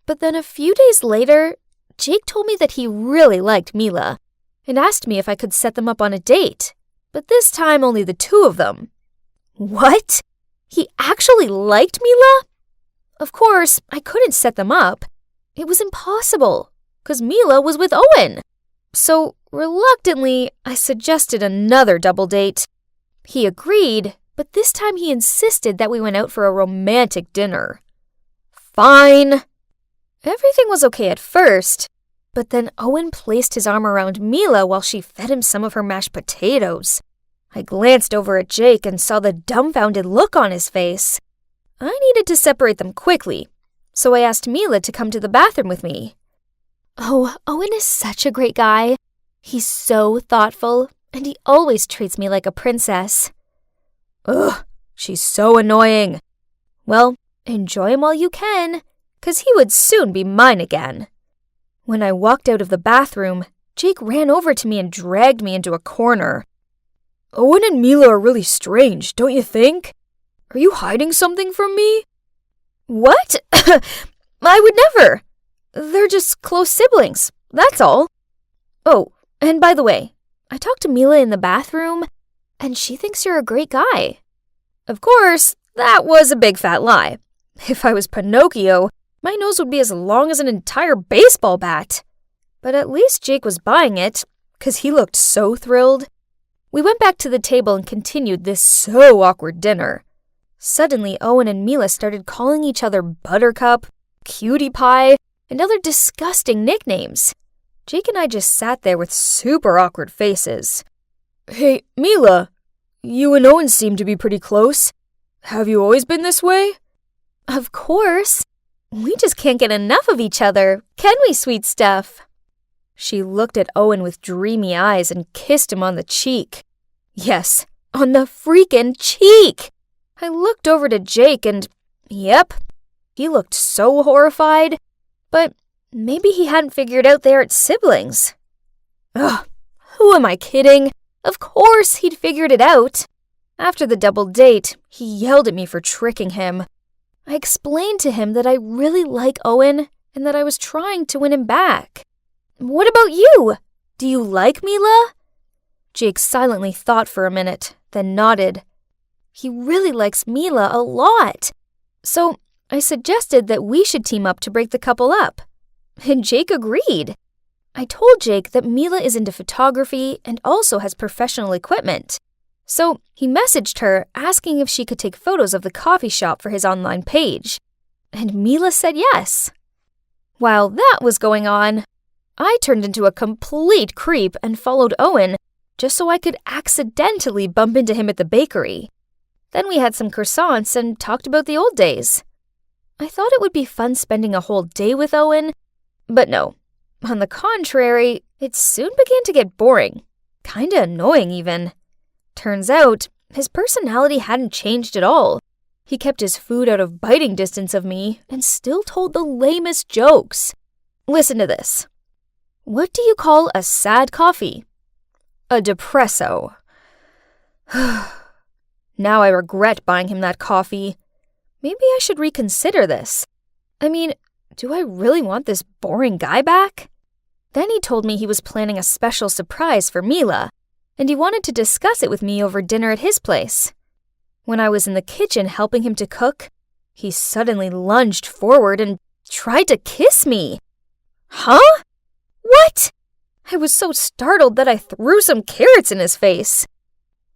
But then a few days later, Jake told me that he really liked Mila and asked me if I could set them up on a date, but this time only the two of them. What? He actually liked Mila? Of course, I couldn't set them up. It was impossible, because Mila was with Owen. So, reluctantly, I suggested another double date. He agreed, but this time he insisted that we went out for a romantic dinner. Fine. Everything was okay at first, but then Owen placed his arm around Mila while she fed him some of her mashed potatoes. I glanced over at Jake and saw the dumbfounded look on his face. I needed to separate them quickly, so I asked Mila to come to the bathroom with me. Oh, Owen is such a great guy. He's so thoughtful, and he always treats me like a princess. Ugh, she's so annoying. Well, enjoy him while you can, 'cause he would soon be mine again. When I walked out of the bathroom, Jake ran over to me and dragged me into a corner. Owen and Mila are really strange, don't you think? Are you hiding something from me? What? I would never. They're just close siblings, that's all. Oh, and by the way, I talked to Mila in the bathroom, and she thinks you're a great guy. Of course, that was a big fat lie. If I was Pinocchio, my nose would be as long as an entire baseball bat. But at least Jake was buying it, 'cause he looked so thrilled. We went back to the table and continued this so awkward dinner. Suddenly, Owen and Mila started calling each other Buttercup, Cutie Pie, and other disgusting nicknames. Jake and I just sat there with super awkward faces. Hey, Mila, you and Owen seem to be pretty close. Have you always been this way? Of course. We just can't get enough of each other, can we, sweet stuff? She looked at Owen with dreamy eyes and kissed him on the cheek. Yes, on the freaking cheek! I looked over to Jake and, yep, he looked so horrified, but maybe he hadn't figured out they aren't siblings. Ugh, who am I kidding? Of course he'd figured it out. After the double date, he yelled at me for tricking him. I explained to him that I really like Owen and that I was trying to win him back. What about you? Do you like Mila? Jake silently thought for a minute, then nodded. He really likes Mila a lot. So I suggested that we should team up to break the couple up. And Jake agreed. I told Jake that Mila is into photography and also has professional equipment. So he messaged her asking if she could take photos of the coffee shop for his online page. And Mila said yes. While that was going on, I turned into a complete creep and followed Owen just so I could accidentally bump into him at the bakery. Then we had some croissants and talked about the old days. I thought it would be fun spending a whole day with Owen, but no. On the contrary, it soon began to get boring. Kinda annoying even. Turns out, his personality hadn't changed at all. He kept his food out of biting distance of me and still told the lamest jokes. Listen to this. What do you call a sad coffee? A depresso. Now I regret buying him that coffee. Maybe I should reconsider this. I mean, do I really want this boring guy back? Then he told me he was planning a special surprise for Mila, and he wanted to discuss it with me over dinner at his place. When I was in the kitchen helping him to cook, he suddenly lunged forward and tried to kiss me. Huh? What? I was so startled that I threw some carrots in his face.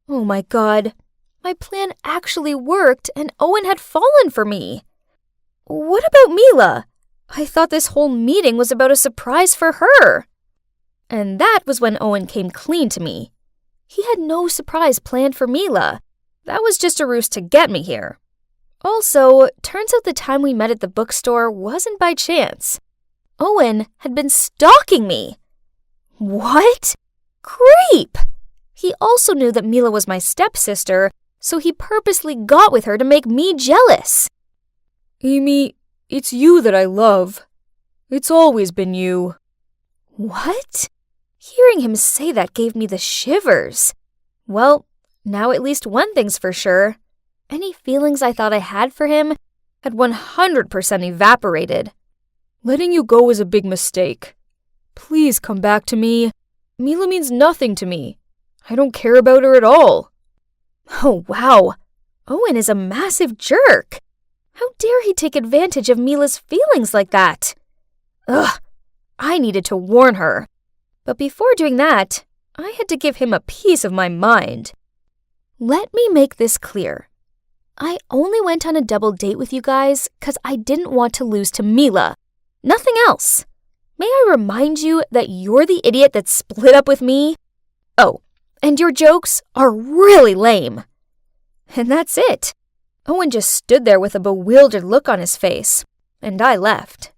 Oh my God. My plan actually worked and Owen had fallen for me. What about Mila? I thought this whole meeting was about a surprise for her. And that was when Owen came clean to me. He had no surprise planned for Mila. That was just a ruse to get me here. Also, turns out the time we met at the bookstore wasn't by chance. Owen had been stalking me. What? Creep! He also knew that Mila was my stepsister, so he purposely got with her to make me jealous. Amy, it's you that I love. It's always been you. What? Hearing him say that gave me the shivers. Well, now at least one thing's for sure. Any feelings I thought I had for him had 100% evaporated. Letting you go was a big mistake. Please come back to me. Mila means nothing to me. I don't care about her at all. Oh, wow. Owen is a massive jerk. How dare he take advantage of Mila's feelings like that? Ugh, I needed to warn her. But before doing that, I had to give him a piece of my mind. Let me make this clear. I only went on a double date with you guys because I didn't want to lose to Mila. Nothing else. May I remind you that you're the idiot that split up with me? Oh, and your jokes are really lame. And that's it. Owen just stood there with a bewildered look on his face, and I left.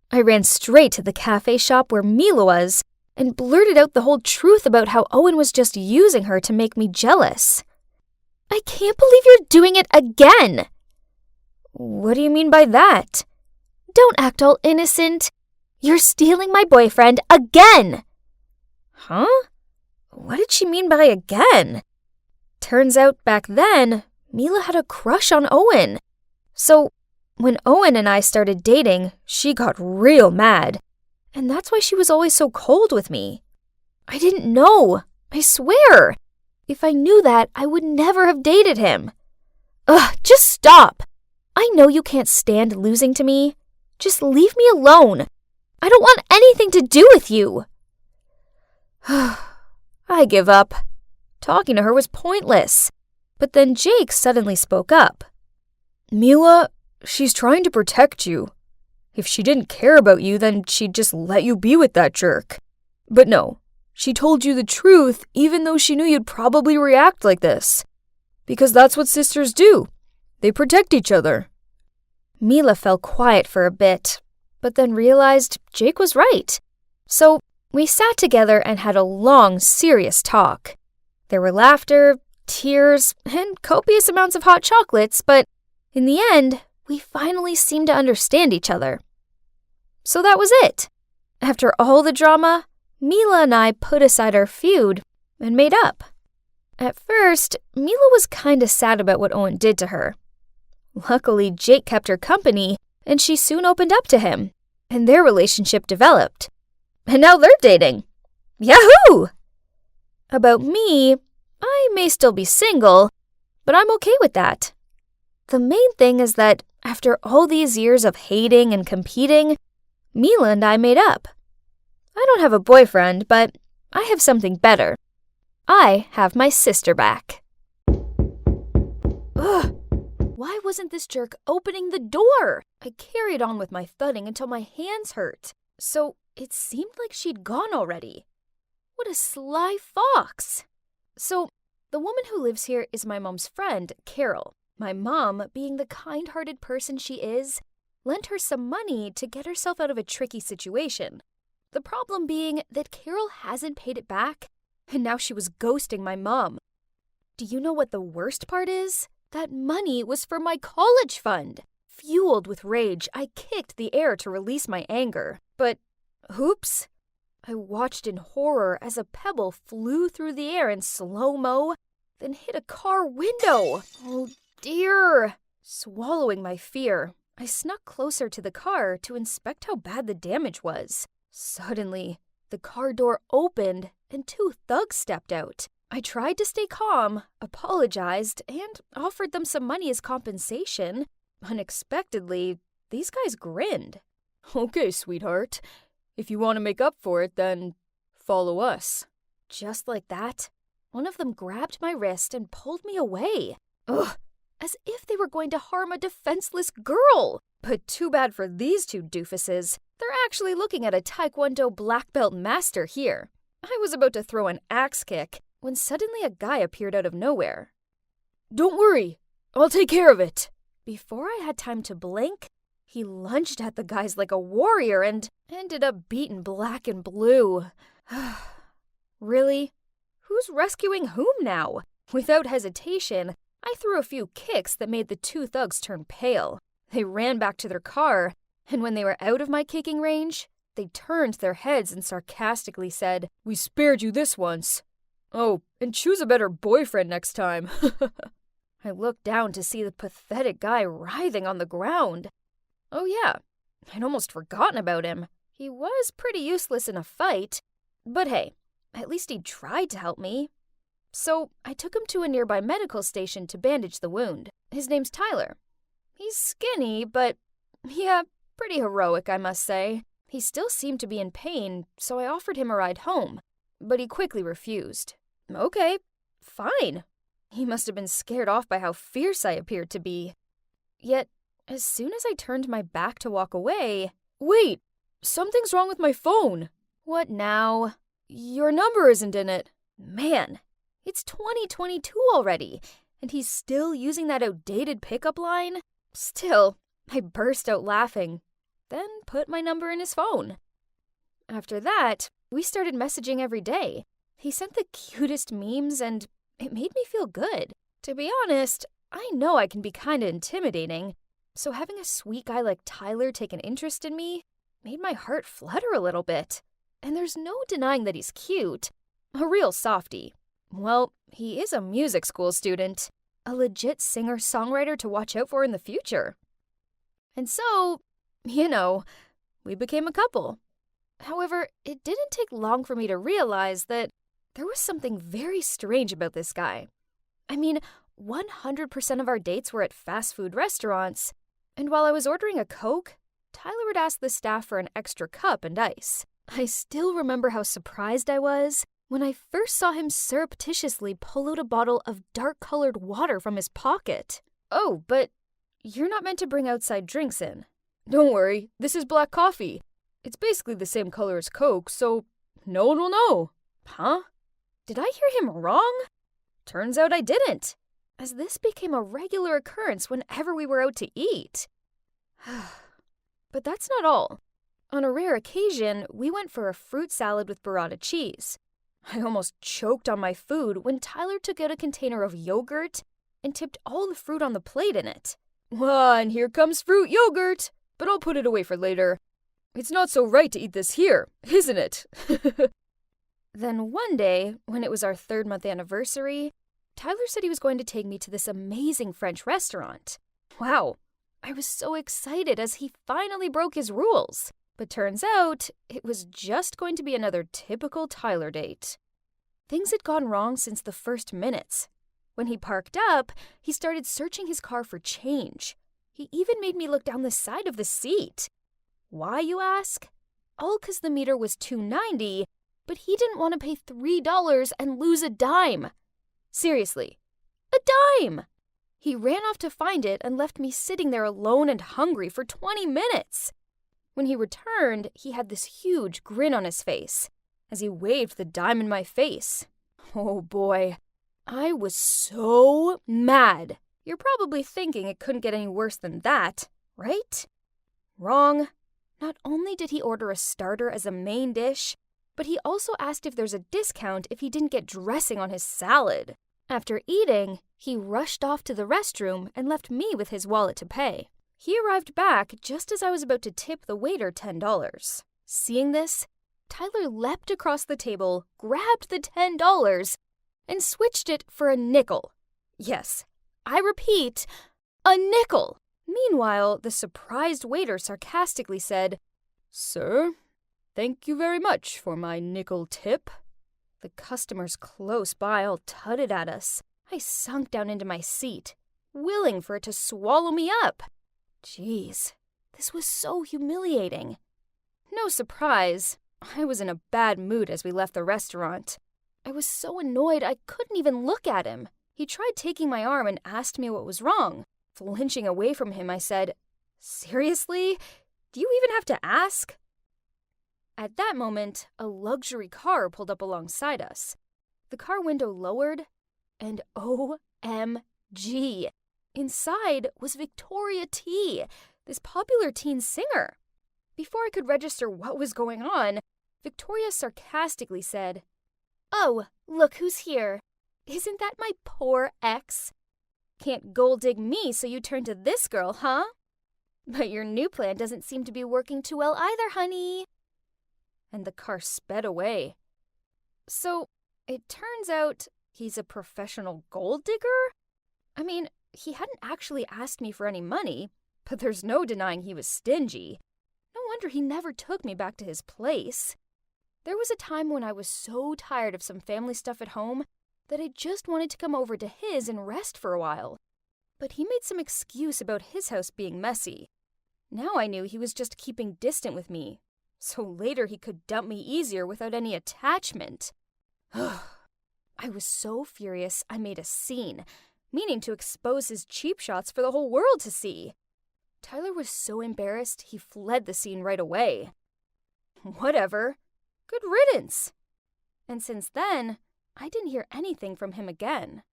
I ran straight to the cafe shop where Mila was and blurted out the whole truth about how Owen was just using her to make me jealous. I can't believe you're doing it again. What do you mean by that? Don't act all innocent. You're stealing my boyfriend again! Huh? What did she mean by again? Turns out back then, Mila had a crush on Owen. So when Owen and I started dating, she got real mad. And that's why she was always so cold with me. I didn't know. I swear. If I knew that, I would never have dated him. Ugh, just stop. I know you can't stand losing to me. Just leave me alone. I don't want anything to do with you. I give up. Talking to her was pointless. But then Jake suddenly spoke up. Mila, she's trying to protect you. If she didn't care about you, then she'd just let you be with that jerk. But no, she told you the truth even though she knew you'd probably react like this. Because that's what sisters do. They protect each other. Mila fell quiet for a bit, but then realized Jake was right. So we sat together and had a long, serious talk. There were laughter, tears, and copious amounts of hot chocolates, but in the end, we finally seemed to understand each other. So that was it. After all the drama, Mila and I put aside our feud and made up. At first, Mila was kinda sad about what Owen did to her. Luckily, Jake kept her company, and she soon opened up to him, and their relationship developed. And now they're dating. Yahoo! About me, I may still be single, but I'm okay with that. The main thing is that after all these years of hating and competing, Mila and I made up. I don't have a boyfriend, but I have something better. I have my sister back. Ugh! Why wasn't this jerk opening the door? I carried on with my thudding until my hands hurt. So it seemed like she'd gone already. What a sly fox! So the woman who lives here is my mom's friend, Carol. My mom, being the kind-hearted person she is, lent her some money to get herself out of a tricky situation. The problem being that Carol hasn't paid it back, and now she was ghosting my mom. Do you know what the worst part is? That money was for my college fund. Fueled with rage, I kicked the air to release my anger. But, oops, I watched in horror as a pebble flew through the air in slow-mo, then hit a car window. Oh dear! Swallowing my fear, I snuck closer to the car to inspect how bad the damage was. Suddenly, the car door opened and 2 thugs stepped out. I tried to stay calm, apologized, and offered them some money as compensation. Unexpectedly, these guys grinned. Okay, sweetheart. If you want to make up for it, then follow us. Just like that, one of them grabbed my wrist and pulled me away. Ugh, as if they were going to harm a defenseless girl. But too bad for these 2 doofuses. They're actually looking at a Taekwondo black belt master here. I was about to throw an axe kick when suddenly a guy appeared out of nowhere. Don't worry, I'll take care of it. Before I had time to blink, he lunged at the guys like a warrior and ended up beaten black and blue. Really? Who's rescuing whom now? Without hesitation, I threw a few kicks that made the 2 thugs turn pale. They ran back to their car, and when they were out of my kicking range, they turned their heads and sarcastically said, "We spared you this once. Oh, and choose a better boyfriend next time." I looked down to see the pathetic guy writhing on the ground. Oh yeah, I'd almost forgotten about him. He was pretty useless in a fight, but hey, at least he tried to help me. So I took him to a nearby medical station to bandage the wound. His name's Tyler. He's skinny, but yeah, pretty heroic, I must say. He still seemed to be in pain, so I offered him a ride home, but he quickly refused. Okay, fine. He must have been scared off by how fierce I appeared to be. Yet, as soon as I turned my back to walk away... Wait, something's wrong with my phone. What now? Your number isn't in it. Man, it's 2022 already, and he's still using that outdated pickup line? Still, I burst out laughing, then put my number in his phone. After that, we started messaging every day. He sent the cutest memes, and it made me feel good. To be honest, I know I can be kinda intimidating, so having a sweet guy like Tyler take an interest in me, made my heart flutter a little bit. And there's no denying that he's cute. A real softie. Well, he is a music school student. A legit singer-songwriter to watch out for in the future. And so, we became a couple. However, it didn't take long for me to realize that there was something very strange about this guy. 100% of our dates were at fast food restaurants, and while I was ordering a Coke, Tyler would ask the staff for an extra cup and ice. I still remember how surprised I was when I first saw him surreptitiously pull out a bottle of dark-colored water from his pocket. Oh, but you're not meant to bring outside drinks in. Don't worry, this is black coffee. It's basically the same color as Coke, so no one will know. Huh? Did I hear him wrong? Turns out I didn't, as this became a regular occurrence whenever we were out to eat. But that's not all. On a rare occasion, we went for a fruit salad with burrata cheese. I almost choked on my food when Tyler took out a container of yogurt and tipped all the fruit on the plate in it. And here comes fruit yogurt, but I'll put it away for later. It's not so right to eat this here, isn't it? Then one day, when it was our 3rd-month anniversary, Tyler said he was going to take me to this amazing French restaurant. Wow, I was so excited as he finally broke his rules. But turns out, it was just going to be another typical Tyler date. Things had gone wrong since the first minutes. When he parked up, he started searching his car for change. He even made me look down the side of the seat. Why, you ask? All 'cause the meter was $2.90, but he didn't want to pay $3 and lose a dime. Seriously, a dime! He ran off to find it and left me sitting there alone and hungry for 20 minutes. When he returned, he had this huge grin on his face as he waved the dime in my face. Oh boy, I was so mad. You're probably thinking it couldn't get any worse than that, right? Wrong. Not only did he order a starter as a main dish, but he also asked if there's a discount if he didn't get dressing on his salad. After eating, he rushed off to the restroom and left me with his wallet to pay. He arrived back just as I was about to tip the waiter $10. Seeing this, Tyler leapt across the table, grabbed the $10, and switched it for a nickel. Yes, I repeat, a nickel. Meanwhile, the surprised waiter sarcastically said, "Sir, thank you very much for my nickel tip." The customers close by all tutted at us. I sunk down into my seat, willing for it to swallow me up. Jeez, this was so humiliating. No surprise, I was in a bad mood as we left the restaurant. I was so annoyed I couldn't even look at him. He tried taking my arm and asked me what was wrong. Flinching away from him, I said, "Seriously? Do you even have to ask?" At that moment, a luxury car pulled up alongside us. The car window lowered, and OMG! Inside was Victoria T, this popular teen singer. Before I could register what was going on, Victoria sarcastically said, "Oh, look who's here. Isn't that my poor ex? Can't gold dig me, so you turn to this girl, huh? But your new plan doesn't seem to be working too well either, honey." And the car sped away. So, it turns out he's a professional gold digger? He hadn't actually asked me for any money, but there's no denying he was stingy. No wonder he never took me back to his place. There was a time when I was so tired of some family stuff at home that I just wanted to come over to his and rest for a while. But he made some excuse about his house being messy. Now I knew he was just keeping distant with me, so later he could dump me easier without any attachment. I was so furious I made a scene, meaning to expose his cheap shots for the whole world to see. Tyler was so embarrassed he fled the scene right away. Whatever. Good riddance. And since then, I didn't hear anything from him again.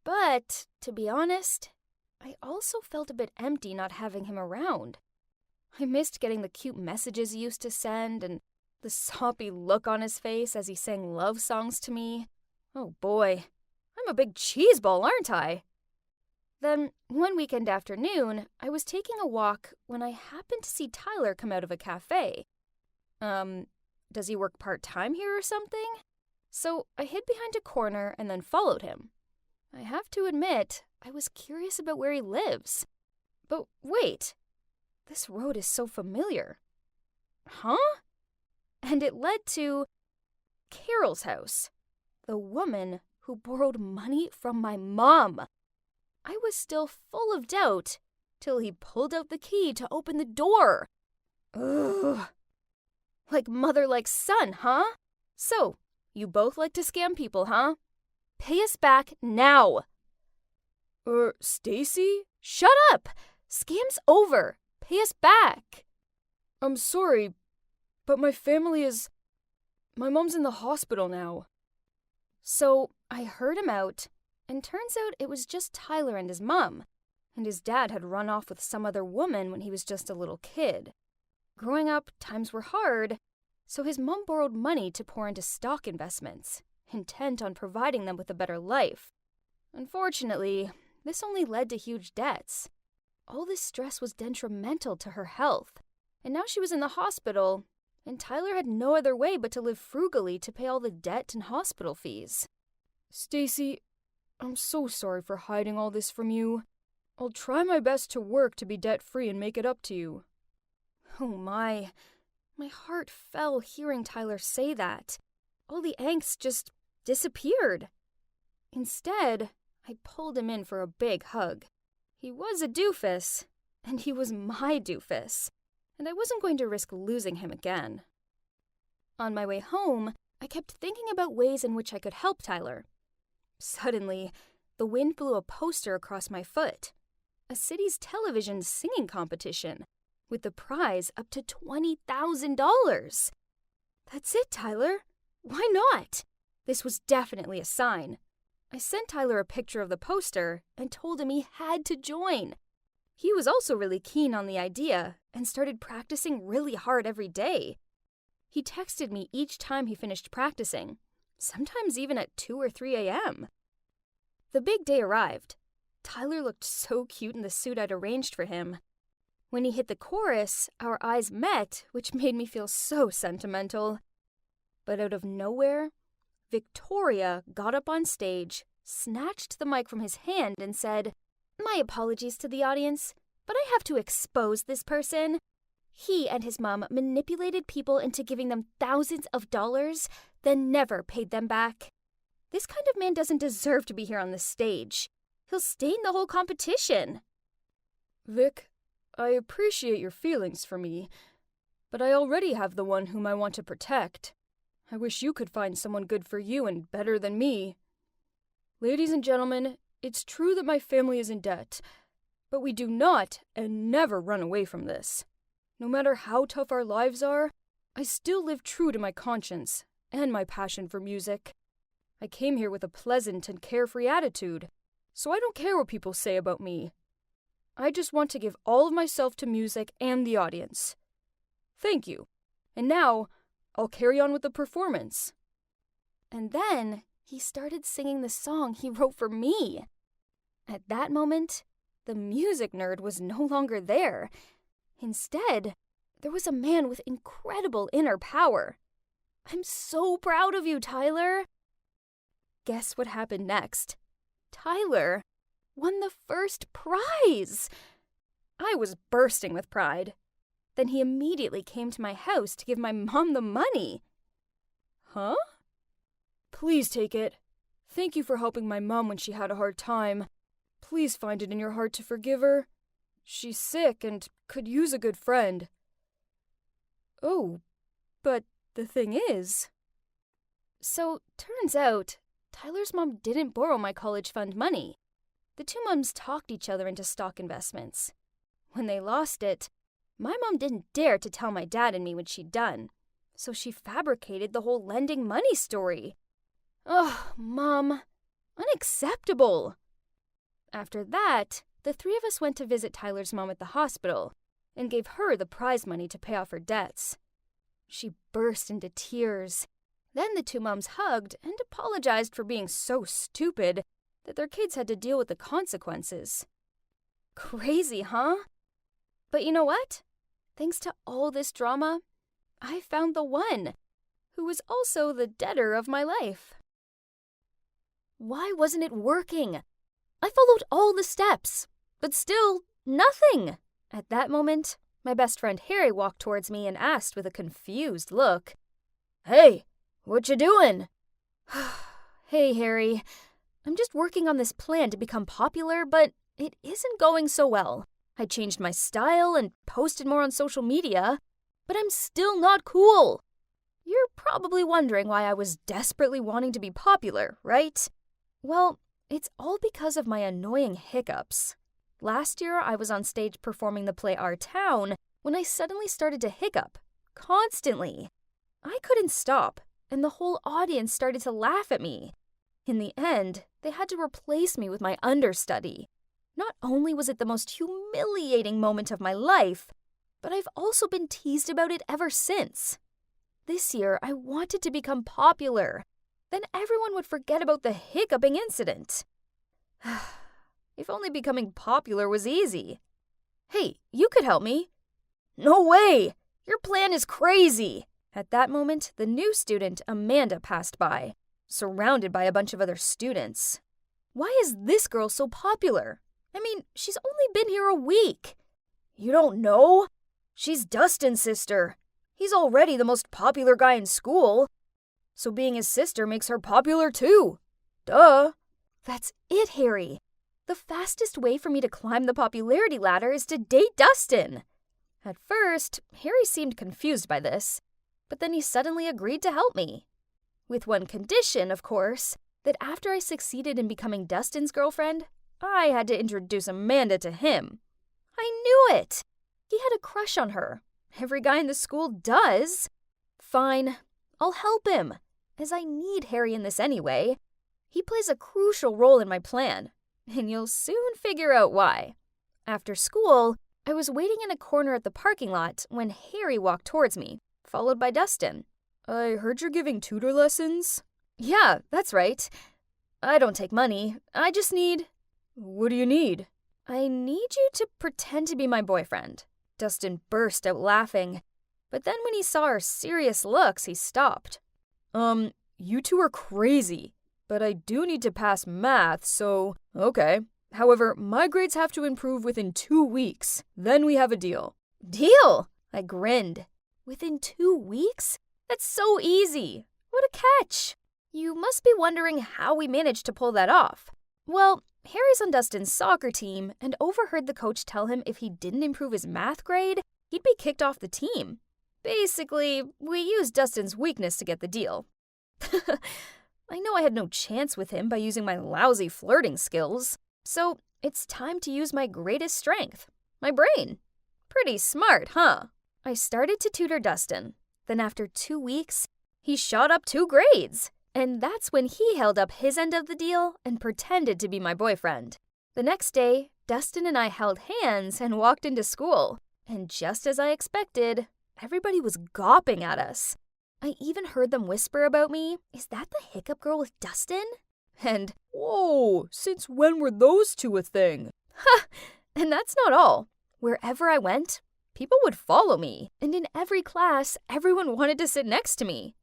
But, to be honest, I also felt a bit empty not having him around. I missed getting the cute messages he used to send and the soppy look on his face as he sang love songs to me. Oh boy, I'm a big cheeseball, aren't I? Then, one weekend afternoon, I was taking a walk when I happened to see Tyler come out of a cafe. Does he work part-time here or something? So I hid behind a corner and then followed him. I have to admit, I was curious about where he lives. But wait, this road is so familiar. Huh? And it led to Carol's house, the woman who borrowed money from my mom. I was still full of doubt till he pulled out the key to open the door. Ugh. Like mother, like son, huh? So, you both like to scam people, huh? Pay us back now. Stacy? Shut up! Scam's over. Pay us back. I'm sorry, but my mom's in the hospital now. So, I heard him out, and turns out it was just Tyler and his mom, and his dad had run off with some other woman when he was just a little kid. Growing up, times were hard, so his mom borrowed money to pour into stock investments, intent on providing them with a better life. Unfortunately, this only led to huge debts. All this stress was detrimental to her health, and now she was in the hospital, and Tyler had no other way but to live frugally to pay all the debt and hospital fees. Stacy, I'm so sorry for hiding all this from you. I'll try my best to work to be debt-free and make it up to you. Oh my heart fell hearing Tyler say that. All the angst just disappeared. Instead, I pulled him in for a big hug. He was a doofus, and he was my doofus, and I wasn't going to risk losing him again. On my way home, I kept thinking about ways in which I could help Tyler. Suddenly, the wind blew a poster across my foot. A city's television singing competition, with the prize up to $20,000. That's it, Tyler. Why not? This was definitely a sign. I sent Tyler a picture of the poster and told him he had to join. He was also really keen on the idea and started practicing really hard every day. He texted me each time he finished practicing, sometimes even at 2 or 3 a.m. The big day arrived. Tyler looked so cute in the suit I'd arranged for him. When he hit the chorus, our eyes met, which made me feel so sentimental. But out of nowhere, Victoria got up on stage, snatched the mic from his hand, and said, "My apologies to the audience, but I have to expose this person. He and his mom manipulated people into giving them thousands of dollars, then never paid them back. This kind of man doesn't deserve to be here on the stage. He'll stain the whole competition." Vic, I appreciate your feelings for me, but I already have the one whom I want to protect. I wish you could find someone good for you and better than me. Ladies and gentlemen, it's true that my family is in debt, but we do not and never run away from this. No matter how tough our lives are, I still live true to my conscience and my passion for music. I came here with a pleasant and carefree attitude, so I don't care what people say about me. I just want to give all of myself to music and the audience. Thank you. And now, I'll carry on with the performance. And then he started singing the song he wrote for me. At that moment, the music nerd was no longer there. Instead, there was a man with incredible inner power. I'm so proud of you, Tyler. Guess what happened next? Tyler won the first prize. I was bursting with pride. Then he immediately came to my house to give my mom the money. Huh? Please take it. Thank you for helping my mom when she had a hard time. Please find it in your heart to forgive her. She's sick and could use a good friend. Oh, but the thing is... So, turns out, Tyler's mom didn't borrow my college fund money. The two moms talked each other into stock investments. When they lost it, my mom didn't dare to tell my dad and me what she'd done, so she fabricated the whole lending money story. Ugh, Mom, unacceptable. After that, the three of us went to visit Tyler's mom at the hospital and gave her the prize money to pay off her debts. She burst into tears. Then the two moms hugged and apologized for being so stupid, that their kids had to deal with the consequences. Crazy, huh? But you know what? Thanks to all this drama, I found the one who was also the deader of my life. Why wasn't it working? I followed all the steps, but still nothing. At that moment, my best friend Harry walked towards me and asked with a confused look, "Hey, what you doing?" "Hey, Harry. I'm just working on this plan to become popular, but it isn't going so well. I changed my style and posted more on social media, but I'm still not cool." You're probably wondering why I was desperately wanting to be popular, right? Well, it's all because of my annoying hiccups. Last year, I was on stage performing the play Our Town when I suddenly started to hiccup, constantly. I couldn't stop, and the whole audience started to laugh at me. In the end, they had to replace me with my understudy. Not only was it the most humiliating moment of my life, but I've also been teased about it ever since. This year, I wanted to become popular. Then everyone would forget about the hiccuping incident. If only becoming popular was easy. "Hey, you could help me." "No way! Your plan is crazy!" At that moment, the new student, Amanda, passed by, surrounded by a bunch of other students. Why is this girl so popular? I mean, she's only been here a week. "You don't know? She's Dustin's sister. He's already the most popular guy in school. So being his sister makes her popular too. Duh." That's it, Harry. The fastest way for me to climb the popularity ladder is to date Dustin. At first, Harry seemed confused by this, but then he suddenly agreed to help me. With one condition, of course, that after I succeeded in becoming Dustin's girlfriend, I had to introduce Amanda to him. I knew it! He had a crush on her. Every guy in the school does. Fine, I'll help him, as I need Harry in this anyway. He plays a crucial role in my plan, and you'll soon figure out why. After school, I was waiting in a corner at the parking lot when Harry walked towards me, followed by Dustin. "I heard you're giving tutor lessons?" "Yeah, that's right. I don't take money. I just need..." "What do you need?" "I need you to pretend to be my boyfriend." Dustin burst out laughing, but then when he saw our serious looks, he stopped. You two are crazy, but I do need to pass math, so... Okay. However, my grades have to improve within 2 weeks. Then we have a deal." "Deal?" I grinned. "Within 2 weeks? That's so easy. What a catch." You must be wondering how we managed to pull that off. Well, Harry's on Dustin's soccer team and overheard the coach tell him if he didn't improve his math grade, he'd be kicked off the team. Basically, we used Dustin's weakness to get the deal. I know I had no chance with him by using my lousy flirting skills, so it's time to use my greatest strength, my brain. Pretty smart, huh? I started to tutor Dustin. Then after 2 weeks, he shot up 2 grades. And that's when he held up his end of the deal and pretended to be my boyfriend. The next day, Dustin and I held hands and walked into school. And just as I expected, everybody was gawping at us. I even heard them whisper about me, "Is that the hiccup girl with Dustin?" And, "Whoa, since when were those two a thing?" Ha! And that's not all. Wherever I went, people would follow me. And in every class, everyone wanted to sit next to me.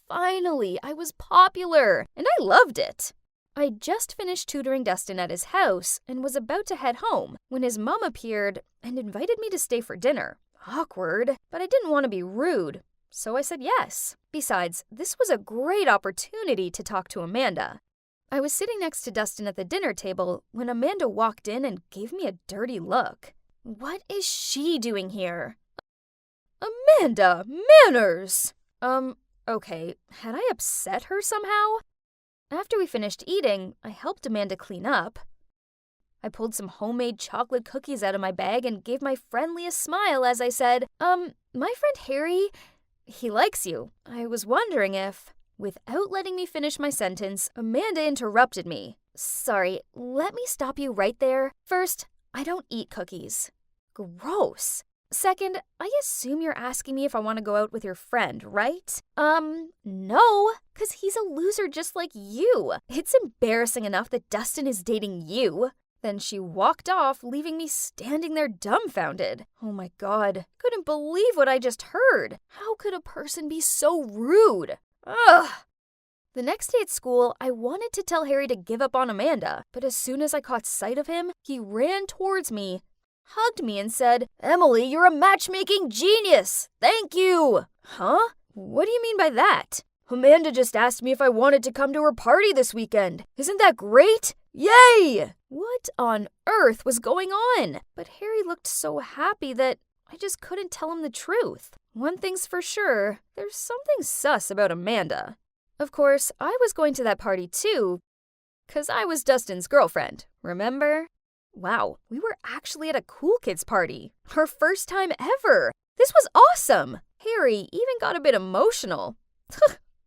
Finally, I was popular, and I loved it. I just finished tutoring Dustin at his house and was about to head home when his mom appeared and invited me to stay for dinner. Awkward, but I didn't want to be rude, so I said yes. Besides, this was a great opportunity to talk to Amanda. I was sitting next to Dustin at the dinner table when Amanda walked in and gave me a dirty look. What is she doing here? "Amanda, manners!" Okay, had I upset her somehow? After we finished eating, I helped Amanda clean up. I pulled some homemade chocolate cookies out of my bag and gave my friendliest smile as I said, my friend Harry, he likes you. I was wondering if..." Without letting me finish my sentence, Amanda interrupted me. "Sorry, let me stop you right there. First, I don't eat cookies." Gross. Second, I assume you're asking me if I want to go out with your friend, right? No, because he's a loser just like you. It's embarrassing enough that Dustin is dating you. Then she walked off, leaving me standing there dumbfounded. Oh my god, couldn't believe what I just heard. How could a person be so rude? Ugh. The next day at school, I wanted to tell Harry to give up on Amanda, but as soon as I caught sight of him, he ran towards me, hugged me, and said, "Emily, you're a matchmaking genius! Thank you!" Huh? What do you mean by that? "Amanda just asked me if I wanted to come to her party this weekend. Isn't that great? Yay!" What on earth was going on? But Harry looked so happy that I just couldn't tell him the truth. One thing's for sure, there's something sus about Amanda. Of course, I was going to that party too, 'cause I was Dustin's girlfriend, remember? Wow, we were actually at a cool kids party. Our first time ever. This was awesome. Harry even got a bit emotional.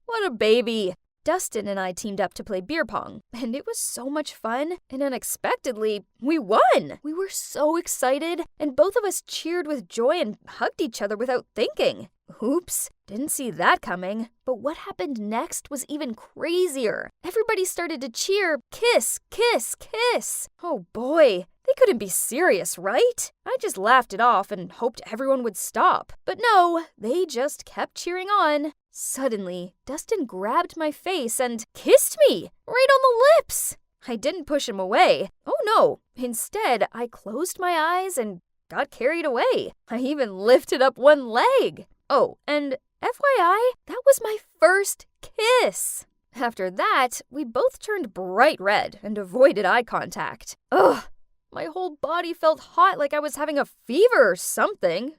What a baby. Dustin and I teamed up to play beer pong, and it was so much fun, and unexpectedly, we won! We were so excited, and both of us cheered with joy and hugged each other without thinking. Oops, didn't see that coming. But what happened next was even crazier. Everybody started to cheer, "Kiss, kiss, kiss." Oh boy, they couldn't be serious, right? I just laughed it off and hoped everyone would stop. But no, they just kept cheering on. Suddenly, Dustin grabbed my face and kissed me right on the lips. I didn't push him away. Oh no, instead, I closed my eyes and got carried away. I even lifted up one leg. Oh, and FYI, that was my first kiss. After that, we both turned bright red and avoided eye contact. Ugh, my whole body felt hot like I was having a fever or something.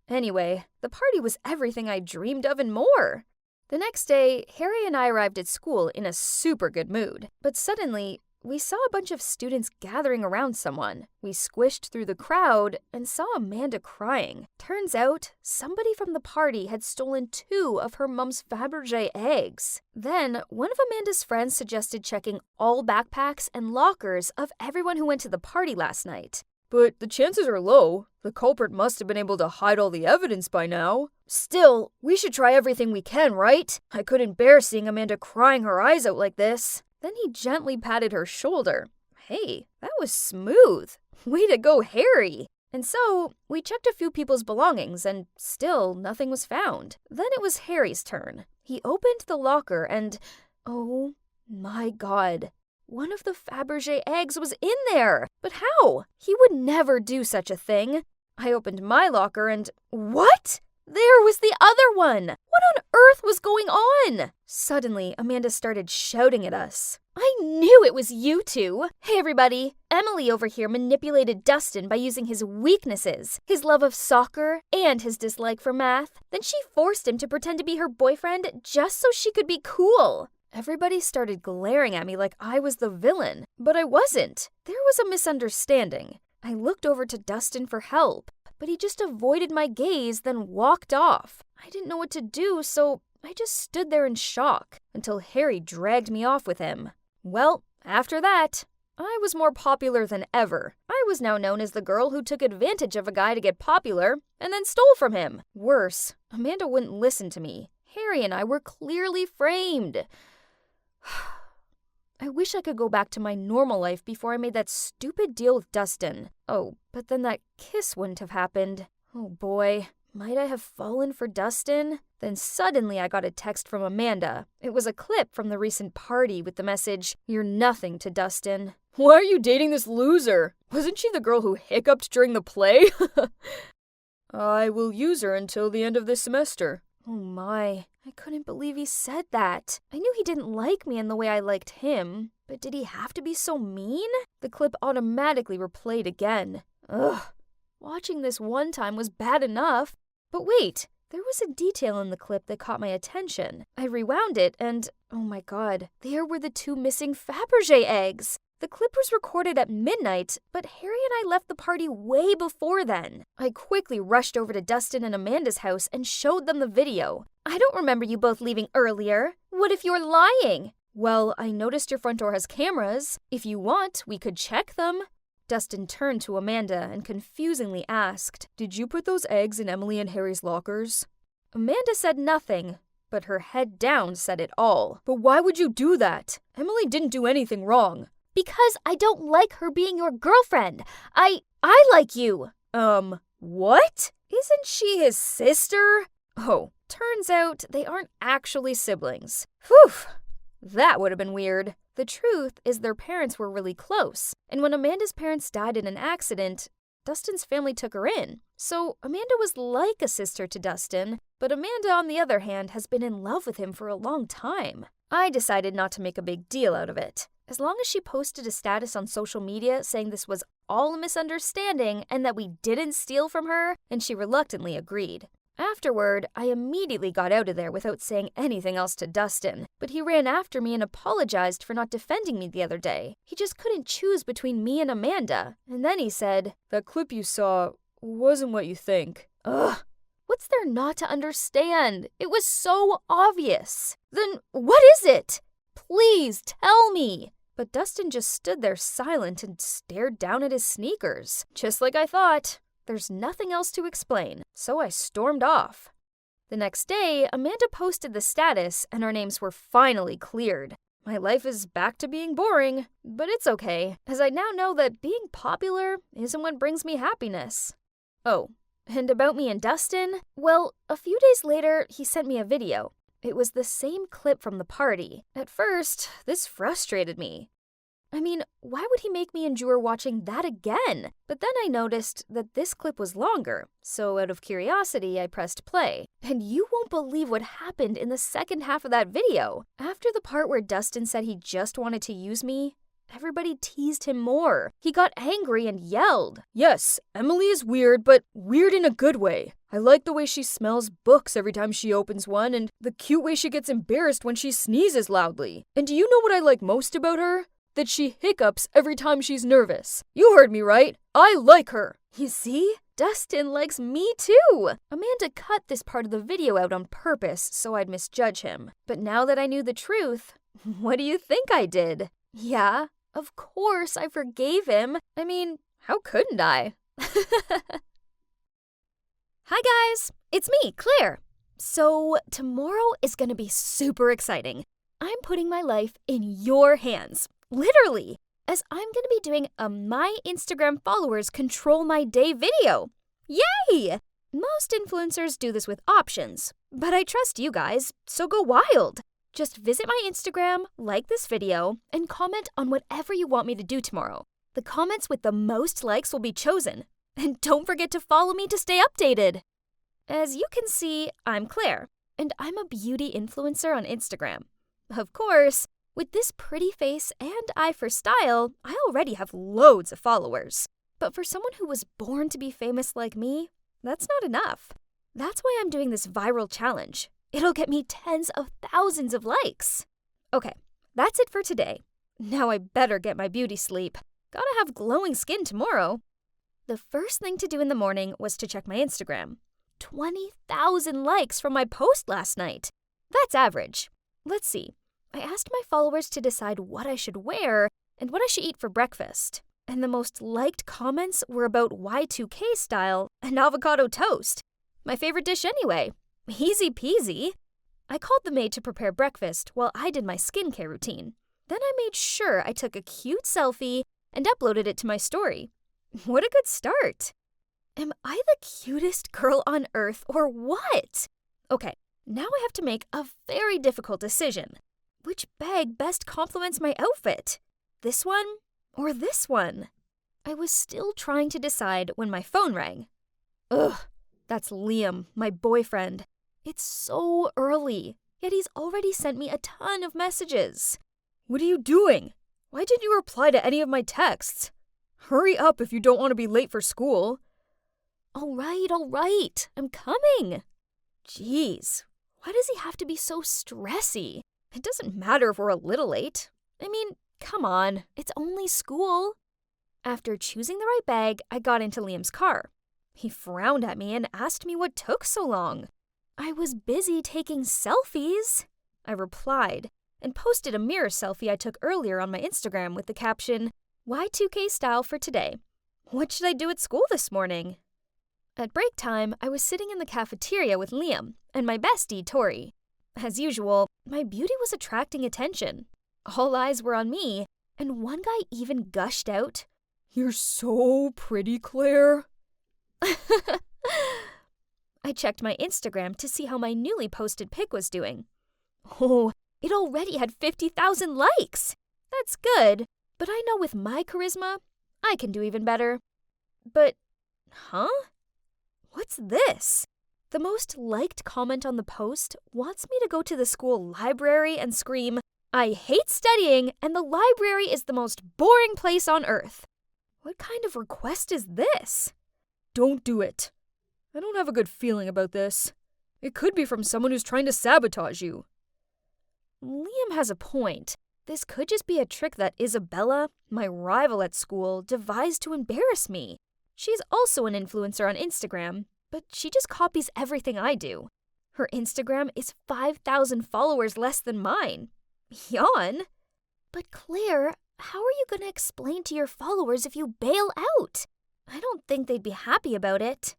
Anyway, the party was everything I dreamed of and more. The next day, Harry and I arrived at school in a super good mood. But suddenly, we saw a bunch of students gathering around someone. We squished through the crowd and saw Amanda crying. Turns out, somebody from the party had stolen 2 of her mom's Fabergé eggs. Then, one of Amanda's friends suggested checking all backpacks and lockers of everyone who went to the party last night. But the chances are low. The culprit must have been able to hide all the evidence by now. Still, we should try everything we can, right? I couldn't bear seeing Amanda crying her eyes out like this. Then he gently patted her shoulder. Hey, that was smooth. Way to go, Harry. And so, we checked a few people's belongings and still nothing was found. Then it was Harry's turn. He opened the locker and, oh my god, one of the Fabergé eggs was in there. But how? He would never do such a thing. I opened my locker and, what? There was the other one! What on earth was going on? Suddenly, Amanda started shouting at us. I knew it was you two! Hey everybody, Emily over here manipulated Dustin by using his weaknesses, his love of soccer and his dislike for math. Then she forced him to pretend to be her boyfriend just so she could be cool. Everybody started glaring at me like I was the villain, but I wasn't. There was a misunderstanding. I looked over to Dustin for help, but he just avoided my gaze, then walked off. I didn't know what to do, so I just stood there in shock until Harry dragged me off with him. Well, after that, I was more popular than ever. I was now known as the girl who took advantage of a guy to get popular and then stole from him. Worse, Amanda wouldn't listen to me. Harry and I were clearly framed. I wish I could go back to my normal life before I made that stupid deal with Dustin. Oh, but then that kiss wouldn't have happened. Oh boy, might I have fallen for Dustin? Then suddenly I got a text from Amanda. It was a clip from the recent party with the message, "You're nothing to Dustin." Why are you dating this loser? Wasn't she the girl who hiccuped during the play? I will use her until the end of this semester. Oh my, I couldn't believe he said that. I knew he didn't like me in the way I liked him, but did he have to be so mean? The clip automatically replayed again. Ugh, watching this one time was bad enough. But wait, there was a detail in the clip that caught my attention. I rewound it and, oh my god, there were the 2 missing Fabergé eggs. The clip was recorded at midnight, but Harry and I left the party way before then. I quickly rushed over to Dustin and Amanda's house and showed them the video. I don't remember you both leaving earlier. What if you're lying? Well, I noticed your front door has cameras. If you want, we could check them. Dustin turned to Amanda and confusingly asked, "Did you put those eggs in Emily and Harry's lockers?" Amanda said nothing, but her head down said it all. "But why would you do that? Emily didn't do anything wrong." Because I don't like her being your girlfriend. I like you. What? Isn't she his sister? Oh, turns out they aren't actually siblings. Whew, that would have been weird. The truth is their parents were really close, and when Amanda's parents died in an accident, Dustin's family took her in. So Amanda was like a sister to Dustin, but Amanda, on the other hand, has been in love with him for a long time. I decided not to make a big deal out of it. As long as she posted a status on social media saying this was all a misunderstanding and that we didn't steal from her, and she reluctantly agreed. Afterward, I immediately got out of there without saying anything else to Dustin, but he ran after me and apologized for not defending me the other day. He just couldn't choose between me and Amanda, and then he said, "That clip you saw wasn't what you think." Ugh, what's there not to understand? It was so obvious. Then what is it? Please tell me. But Dustin just stood there silent and stared down at his sneakers. Just like I thought. There's nothing else to explain, so I stormed off. The next day, Amanda posted the status, and our names were finally cleared. My life is back to being boring, but it's okay, as I now know that being popular isn't what brings me happiness. Oh, and about me and Dustin? Well, a few days later, he sent me a video. It was the same clip from the party. At first, this frustrated me. I mean, why would he make me endure watching that again? But then I noticed that this clip was longer, so out of curiosity, I pressed play. And you won't believe what happened in the second half of that video. After the part where Dustin said he just wanted to use me, everybody teased him more. He got angry and yelled. "Yes, Emily is weird, but weird in a good way. I like the way she smells books every time she opens one, and the cute way she gets embarrassed when she sneezes loudly. And do you know what I like most about her? That she hiccups every time she's nervous. You heard me right. I like her." You see? Dustin likes me too. Amanda cut this part of the video out on purpose so I'd misjudge him. But now that I knew the truth, what do you think I did? Yeah, of course I forgave him. I mean, how couldn't I? Hi guys, it's me, Claire. So tomorrow is gonna be super exciting. I'm putting my life in your hands. Literally, as I'm going to be doing a My Instagram Followers Control My Day video. Yay! Most influencers do this with options, but I trust you guys, so go wild. Just visit my Instagram, like this video, and comment on whatever you want me to do tomorrow. The comments with the most likes will be chosen. And don't forget to follow me to stay updated. As you can see, I'm Claire, and I'm a beauty influencer on Instagram. Of course, with this pretty face and eye for style, I already have loads of followers. But for someone who was born to be famous like me, that's not enough. That's why I'm doing this viral challenge. It'll get me tens of thousands of likes. Okay, that's it for today. Now I better get my beauty sleep. Gotta have glowing skin tomorrow. The first thing to do in the morning was to check my Instagram. 20,000 likes from my post last night. That's average. Let's see. I asked my followers to decide what I should wear and what I should eat for breakfast. And the most liked comments were about Y2K style and avocado toast. My favorite dish anyway. Easy peasy. I called the maid to prepare breakfast while I did my skincare routine. Then I made sure I took a cute selfie and uploaded it to my story. What a good start. Am I the cutest girl on earth or what? Okay, now I have to make a very difficult decision. Which bag best complements my outfit? This one or this one? I was still trying to decide when my phone rang. Ugh, that's Liam, my boyfriend. It's so early, yet he's already sent me a ton of messages. What are you doing? Why didn't you reply to any of my texts? Hurry up if you don't want to be late for school. All right, I'm coming. Jeez, why does he have to be so stressy? It doesn't matter if we're a little late. I mean, come on, it's only school. After choosing the right bag, I got into Liam's car. He frowned at me and asked me what took so long. I was busy taking selfies, I replied, and posted a mirror selfie I took earlier on my Instagram with the caption, Y2K style for today. What should I do at school this morning? At break time, I was sitting in the cafeteria with Liam and my bestie, Tori. As usual, my beauty was attracting attention. All eyes were on me, and one guy even gushed out, "You're so pretty, Claire." I checked my Instagram to see how my newly posted pic was doing. Oh, it already had 50,000 likes! That's good, but I know with my charisma, I can do even better. But, What's this? The most liked comment on the post wants me to go to the school library and scream, "I hate studying, and the library is the most boring place on earth." What kind of request is this? Don't do it. I don't have a good feeling about this. It could be from someone who's trying to sabotage you. Liam has a point. This could just be a trick that Isabella, my rival at school, devised to embarrass me. She's also an influencer on Instagram, but she just copies everything I do. Her Instagram is 5,000 followers less than mine. Yawn. But Claire, how are you going to explain to your followers if you bail out? I don't think they'd be happy about it.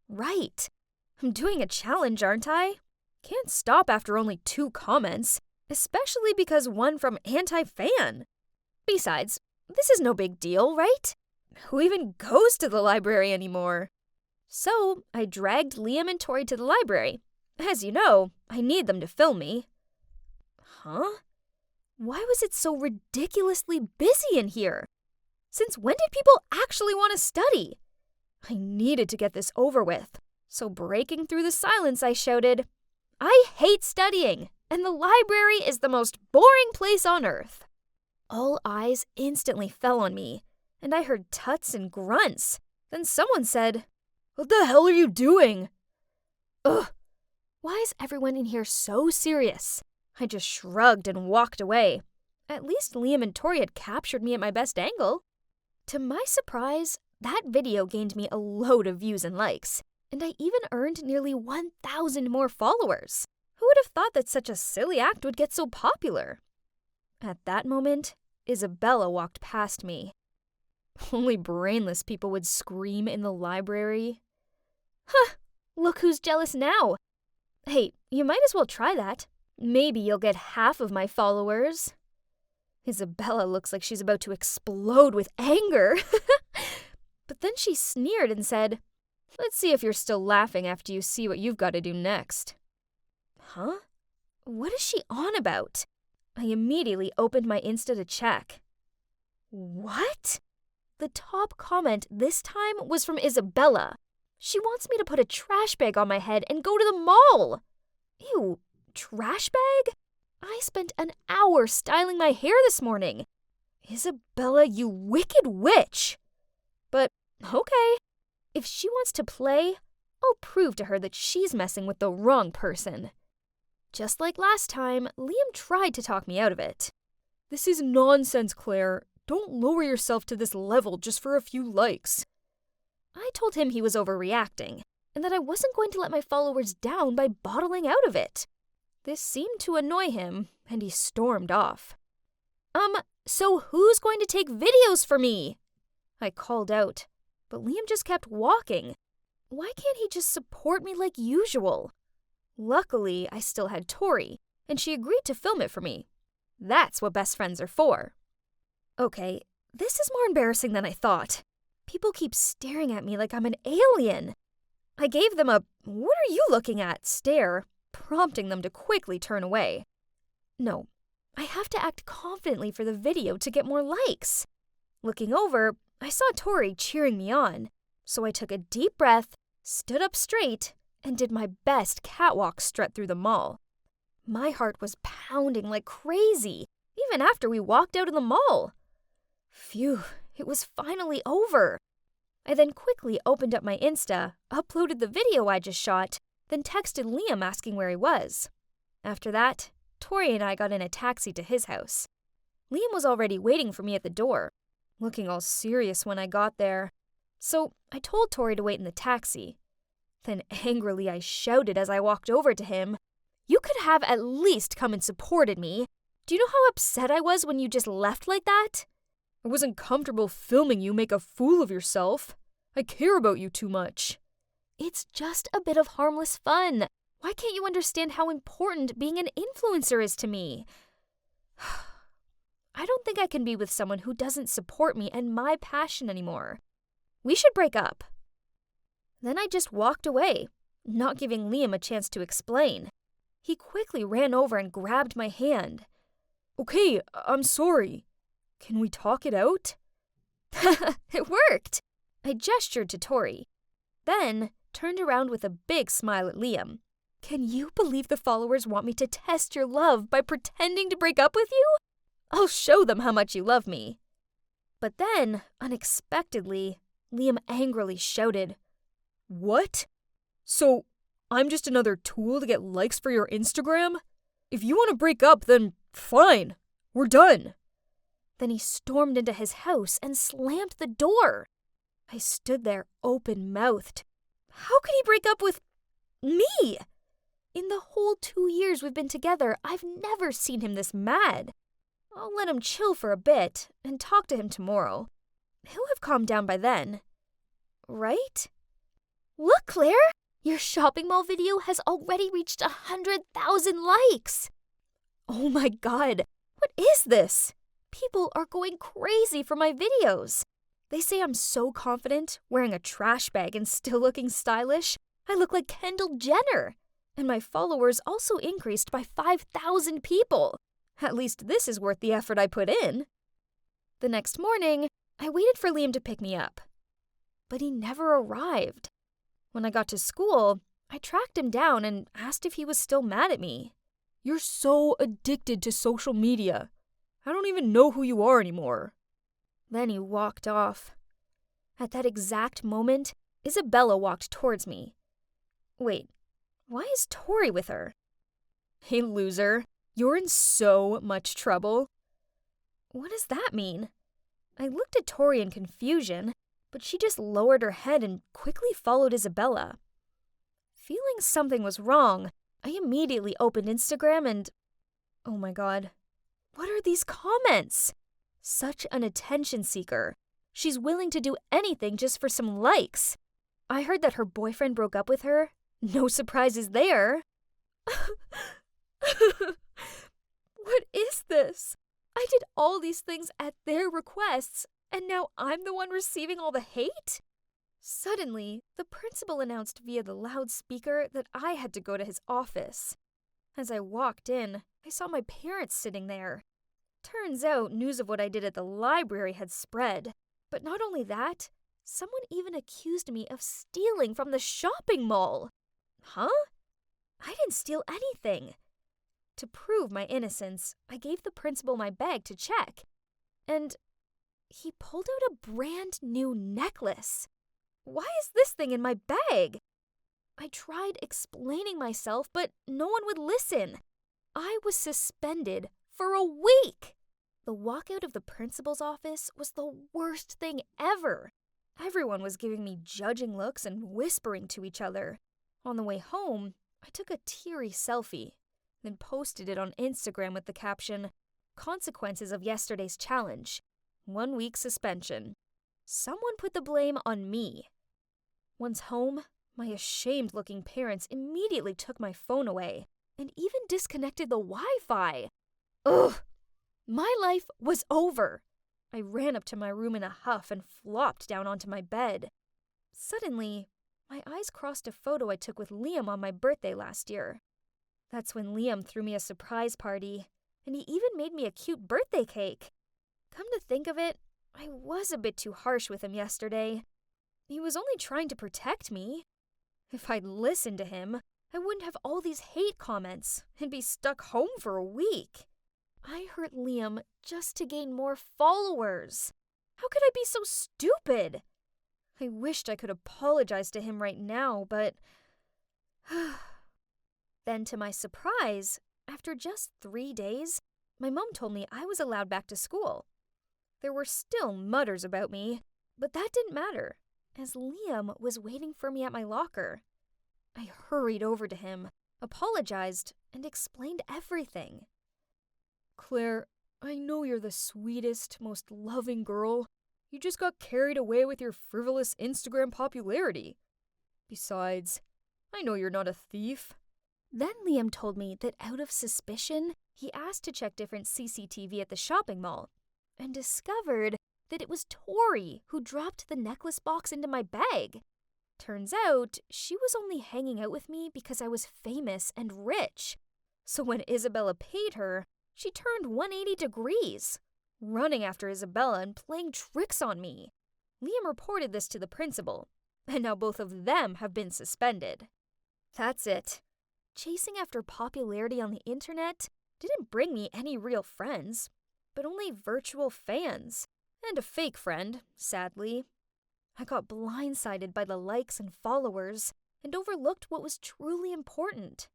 Right. I'm doing a challenge, aren't I? Can't stop after only 2 comments, especially because one from anti-fan. Besides, this is no big deal, right? Who even goes to the library anymore? So, I dragged Liam and Tori to the library. As you know, I need them to film me. Why was it so ridiculously busy in here? Since when did people actually want to study? I needed to get this over with, so breaking through the silence, I shouted, "I hate studying, and the library is the most boring place on earth." All eyes instantly fell on me, and I heard tuts and grunts. Then someone said, "What the hell are you doing?" Ugh, why is everyone in here so serious? I just shrugged and walked away. At least Liam and Tori had captured me at my best angle. To my surprise, that video gained me a load of views and likes, and I even earned nearly 1,000 more followers. Who would have thought that such a silly act would get so popular? At that moment, Isabella walked past me. Only brainless people would scream in the library. Look who's jealous now. Hey, you might as well try that. Maybe you'll get half of my followers. Isabella looks like she's about to explode with anger. But then she sneered and said, "Let's see if you're still laughing after you see what you've got to do next." What is she on about? I immediately opened my Insta to check. What? The top comment this time was from Isabella. She wants me to put a trash bag on my head and go to the mall. Ew, trash bag? I spent an hour styling my hair this morning. Isabella, you wicked witch. But, okay. If she wants to play, I'll prove to her that she's messing with the wrong person. Just like last time, Liam tried to talk me out of it. "This is nonsense, Claire. Don't lower yourself to this level just for a few likes." I told him he was overreacting, and that I wasn't going to let my followers down by bottling out of it. This seemed to annoy him, and he stormed off. So who's going to take videos for me? I called out, but Liam just kept walking. Why can't he just support me like usual? Luckily, I still had Tori, and she agreed to film it for me. That's what best friends are for. Okay, this is more embarrassing than I thought. People keep staring at me like I'm an alien. I gave them a "what are you looking at" stare, prompting them to quickly turn away. No, I have to act confidently for the video to get more likes. Looking over, I saw Tori cheering me on, so I took a deep breath, stood up straight, and did my best catwalk strut through the mall. My heart was pounding like crazy, even after we walked out of the mall. Phew, it was finally over. I then quickly opened up my Insta, uploaded the video I just shot, then texted Liam asking where he was. After that, Tori and I got in a taxi to his house. Liam was already waiting for me at the door, looking all serious when I got there. So I told Tori to wait in the taxi. Then angrily I shouted as I walked over to him, "You could have at least come and supported me. Do you know how upset I was when you just left like that? I wasn't comfortable filming you make a fool of yourself. I care about you too much. It's just a bit of harmless fun. Why can't you understand how important being an influencer is to me? I don't think I can be with someone who doesn't support me and my passion anymore. We should break up. Then I just walked away, not giving Liam a chance to explain. He quickly ran over and grabbed my hand. Okay, I'm sorry. Can we talk it out? It worked! I gestured to Tori, then turned around with a big smile at Liam. Can you believe the followers want me to test your love by pretending to break up with you? I'll show them how much you love me. But then, unexpectedly, Liam angrily shouted, What? So, I'm just another tool to get likes for your Instagram? If you want to break up, then fine. We're done. Then he stormed into his house and slammed the door. I stood there open-mouthed. How could he break up with me? In the whole 2 years we've been together, I've never seen him this mad. I'll let him chill for a bit and talk to him tomorrow. He'll have calmed down by then. Right? Look, Claire! Your shopping mall video has already reached 100,000 likes! Oh my god, what is this? People are going crazy for my videos. They say I'm so confident, wearing a trash bag and still looking stylish. I look like Kendall Jenner. And my followers also increased by 5,000 people. At least this is worth the effort I put in. The next morning, I waited for Liam to pick me up. But he never arrived. When I got to school, I tracked him down and asked if he was still mad at me. You're so addicted to social media. I don't even know who you are anymore. Then he walked off. At that exact moment, Isabella walked towards me. Wait, why is Tori with her? Hey, loser. You're in so much trouble. What does that mean? I looked at Tori in confusion, but she just lowered her head and quickly followed Isabella. Feeling something was wrong, I immediately opened Instagram and... Oh my god. What are these comments? Such an attention seeker. She's willing to do anything just for some likes. I heard that her boyfriend broke up with her. No surprises there. What is this? I did all these things at their requests, and now I'm the one receiving all the hate? Suddenly, the principal announced via the loudspeaker that I had to go to his office. As I walked in, I saw my parents sitting there. Turns out news of what I did at the library had spread. But not only that, someone even accused me of stealing from the shopping mall. Huh? I didn't steal anything. To prove my innocence, I gave the principal my bag to check. And he pulled out a brand new necklace. Why is this thing in my bag? I tried explaining myself, but no one would listen. I was suspended for a week. The walkout of the principal's office was the worst thing ever. Everyone was giving me judging looks and whispering to each other. On the way home, I took a teary selfie, then posted it on Instagram with the caption, "Consequences of yesterday's challenge. 1 week suspension." Someone put the blame on me. Once home, my ashamed-looking parents immediately took my phone away and even disconnected the Wi-Fi. Ugh! My life was over. I ran up to my room in a huff and flopped down onto my bed. Suddenly, my eyes crossed a photo I took with Liam on my birthday last year. That's when Liam threw me a surprise party, and he even made me a cute birthday cake. Come to think of it, I was a bit too harsh with him yesterday. He was only trying to protect me. If I'd listened to him, I wouldn't have all these hate comments and be stuck home for a week. I hurt Liam just to gain more followers. How could I be so stupid? I wished I could apologize to him right now, but... Then to my surprise, after just 3 days, my mom told me I was allowed back to school. There were still mutters about me, but that didn't matter, as Liam was waiting for me at my locker. I hurried over to him, apologized, and explained everything. Claire, I know you're the sweetest, most loving girl. You just got carried away with your frivolous Instagram popularity. Besides, I know you're not a thief. Then Liam told me that out of suspicion, he asked to check different CCTV at the shopping mall and discovered that it was Tori who dropped the necklace box into my bag. Turns out, she was only hanging out with me because I was famous and rich. So when Isabella paid her, she turned 180 degrees, running after Isabella and playing tricks on me. Liam reported this to the principal, and now both of them have been suspended. That's it. Chasing after popularity on the internet didn't bring me any real friends, but only virtual fans, and a fake friend, sadly. I got blindsided by the likes and followers and overlooked what was truly important,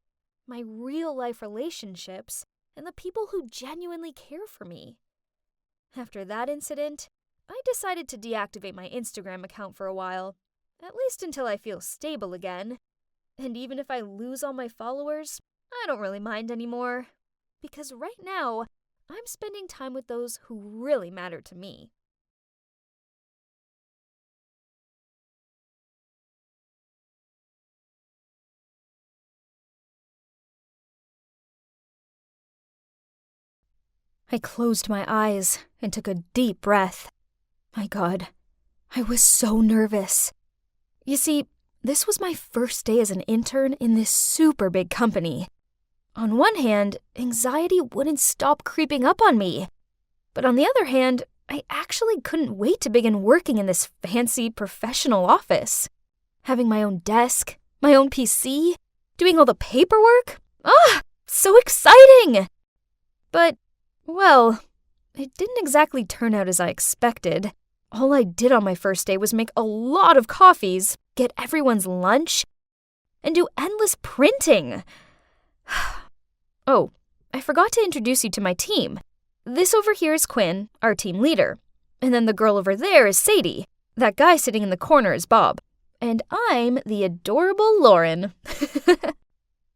my real-life relationships and the people who genuinely care for me. After that incident, I decided to deactivate my Instagram account for a while, at least until I feel stable again. And even if I lose all my followers, I don't really mind anymore, because right now, I'm spending time with those who really matter to me. I closed my eyes and took a deep breath. My God, I was so nervous. You see, this was my first day as an intern in this super big company. On one hand, anxiety wouldn't stop creeping up on me. But on the other hand, I actually couldn't wait to begin working in this fancy professional office. Having my own desk, my own PC, doing all the paperwork. So exciting! But, well, it didn't exactly turn out as I expected. All I did on my first day was make a lot of coffees, get everyone's lunch, and do endless printing. Oh, I forgot to introduce you to my team. This over here is Quinn, our team leader. And then the girl over there is Sadie. That guy sitting in the corner is Bob. And I'm the adorable Lauren.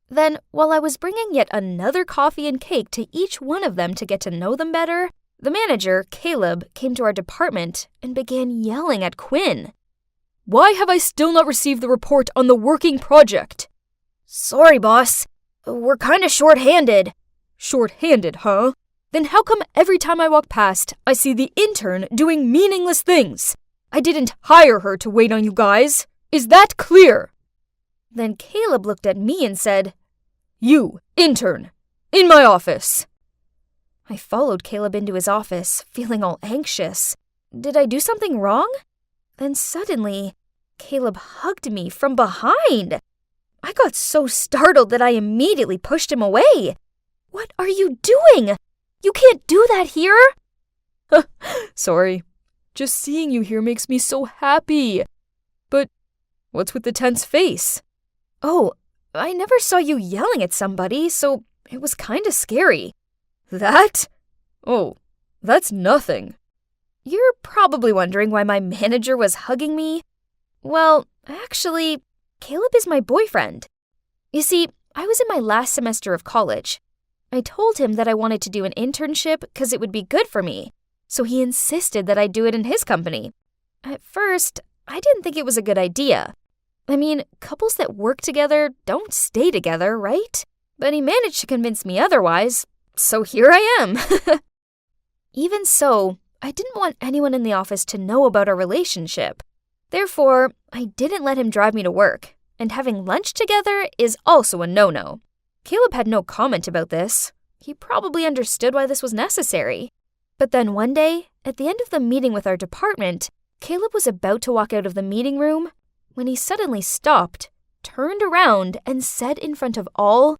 Then, while I was bringing yet another coffee and cake to each one of them to get to know them better, the manager, Caleb, came to our department and began yelling at Quinn. Why have I still not received the report on the working project? Sorry, boss. We're kinda short-handed. Short-handed, huh? Then how come every time I walk past, I see the intern doing meaningless things? I didn't hire her to wait on you guys. Is that clear? Then Caleb looked at me and said, You, intern, in my office. I followed Caleb into his office, feeling all anxious. Did I do something wrong? Then suddenly, Caleb hugged me from behind. I got so startled that I immediately pushed him away. What are you doing? You can't do that here. Sorry. Just seeing you here makes me so happy. But what's with the tense face? Oh, I never saw you yelling at somebody, so it was kinda scary. That? Oh, that's nothing. You're probably wondering why my manager was hugging me. Well, actually, Caleb is my boyfriend. You see, I was in my last semester of college. I told him that I wanted to do an internship because it would be good for me, so he insisted that I do it in his company. At first, I didn't think it was a good idea. I mean, couples that work together don't stay together, right? But he managed to convince me otherwise, so here I am. Even so, I didn't want anyone in the office to know about our relationship. Therefore, I didn't let him drive me to work, and having lunch together is also a no-no. Caleb had no comment about this. He probably understood why this was necessary. But then one day, at the end of the meeting with our department, Caleb was about to walk out of the meeting room when he suddenly stopped, turned around, and said in front of all,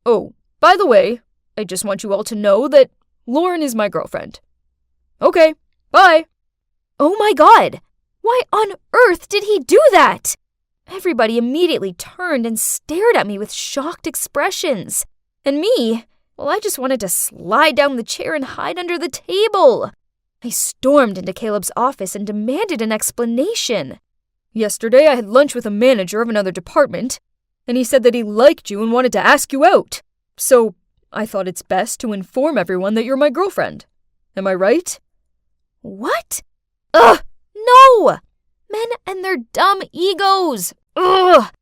Oh, by the way, I just want you all to know that Lauren is my girlfriend. Okay, bye. Oh my God! Why on earth did he do that? Everybody immediately turned and stared at me with shocked expressions. And me, well, I just wanted to slide down the chair and hide under the table. I stormed into Caleb's office and demanded an explanation. Yesterday I had lunch with a manager of another department, and he said that he liked you and wanted to ask you out. So, I thought it's best to inform everyone that you're my girlfriend. Am I right? What? Ugh! No! Men and their dumb egos! Ugh!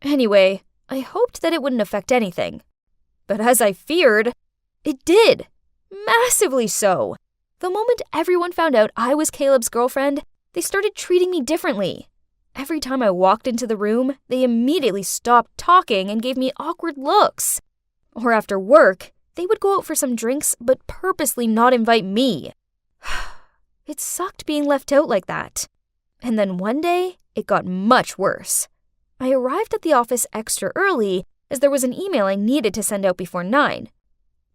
Anyway, I hoped that it wouldn't affect anything. But as I feared, it did. Massively so. The moment everyone found out I was Caleb's girlfriend, they started treating me differently. Every time I walked into the room, they immediately stopped talking and gave me awkward looks. Or after work, they would go out for some drinks but purposely not invite me. It sucked being left out like that. And then one day, it got much worse. I arrived at the office extra early as there was an email I needed to send out before 9.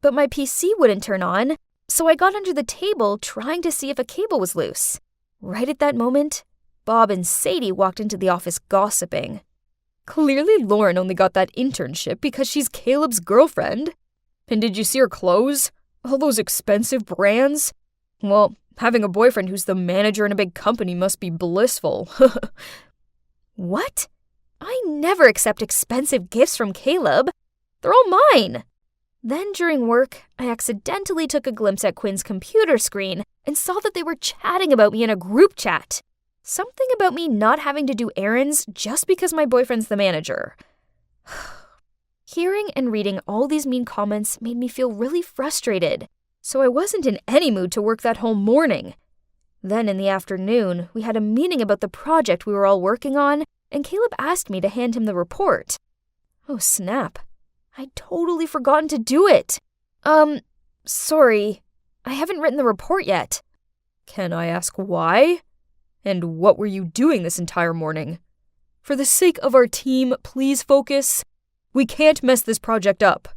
But my PC wouldn't turn on, so I got under the table trying to see if a cable was loose. Right at that moment, Bob and Sadie walked into the office gossiping. Clearly Lauren only got that internship because she's Caleb's girlfriend. And did you see her clothes? All those expensive brands? Well, having a boyfriend who's the manager in a big company must be blissful. What? I never accept expensive gifts from Caleb. They're all mine. Then during work, I accidentally took a glimpse at Quinn's computer screen and saw that they were chatting about me in a group chat. Something about me not having to do errands just because my boyfriend's the manager. Hearing and reading all these mean comments made me feel really frustrated, so I wasn't in any mood to work that whole morning. Then in the afternoon, we had a meeting about the project we were all working on, and Caleb asked me to hand him the report. Oh snap, I'd totally forgotten to do it. Sorry, I haven't written the report yet. Can I ask why? And what were you doing this entire morning? For the sake of our team, please focus. We can't mess this project up.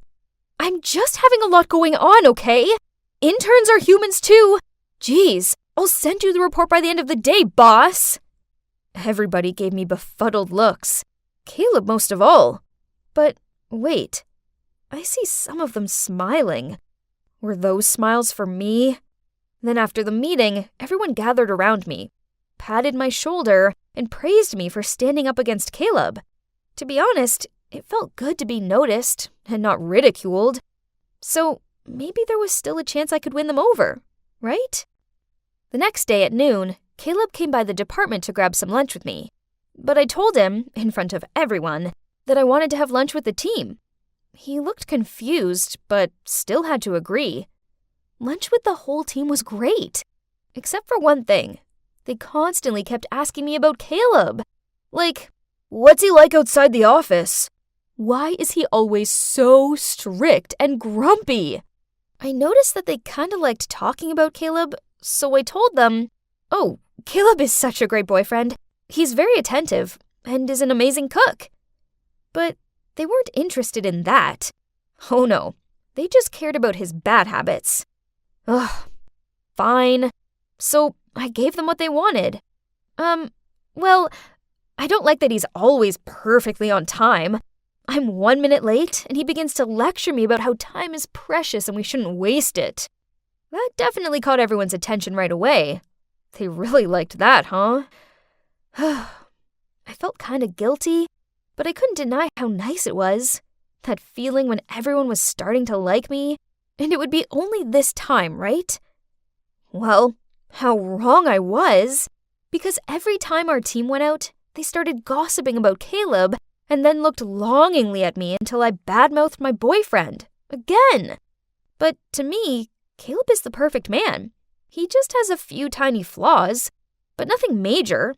I'm just having a lot going on, okay? Interns are humans too. Jeez, I'll send you the report by the end of the day, boss. Everybody gave me befuddled looks. Caleb most of all. But wait, I see some of them smiling. Were those smiles for me? Then after the meeting, everyone gathered around me, patted my shoulder, and praised me for standing up against Caleb. To be honest, it felt good to be noticed and not ridiculed. So maybe there was still a chance I could win them over, right? The next day at noon, Caleb came by the department to grab some lunch with me. But I told him, in front of everyone, that I wanted to have lunch with the team. He looked confused, but still had to agree. Lunch with the whole team was great. Except for one thing. They constantly kept asking me about Caleb. Like, what's he like outside the office? Why is he always so strict and grumpy? I noticed that they kinda liked talking about Caleb, so I told them, oh, Caleb is such a great boyfriend. He's very attentive and is an amazing cook. But they weren't interested in that. Oh no, they just cared about his bad habits. Ugh, fine. So I gave them what they wanted. Well, I don't like that he's always perfectly on time. I'm 1 minute late, and he begins to lecture me about how time is precious and we shouldn't waste it. That definitely caught everyone's attention right away. They really liked that, huh? I felt kinda guilty, but I couldn't deny how nice it was. That feeling when everyone was starting to like me, and it would be only this time, right? Well, how wrong I was, because every time our team went out, they started gossiping about Caleb and then looked longingly at me until I badmouthed my boyfriend. Again. But to me, Caleb is the perfect man. He just has a few tiny flaws, but nothing major.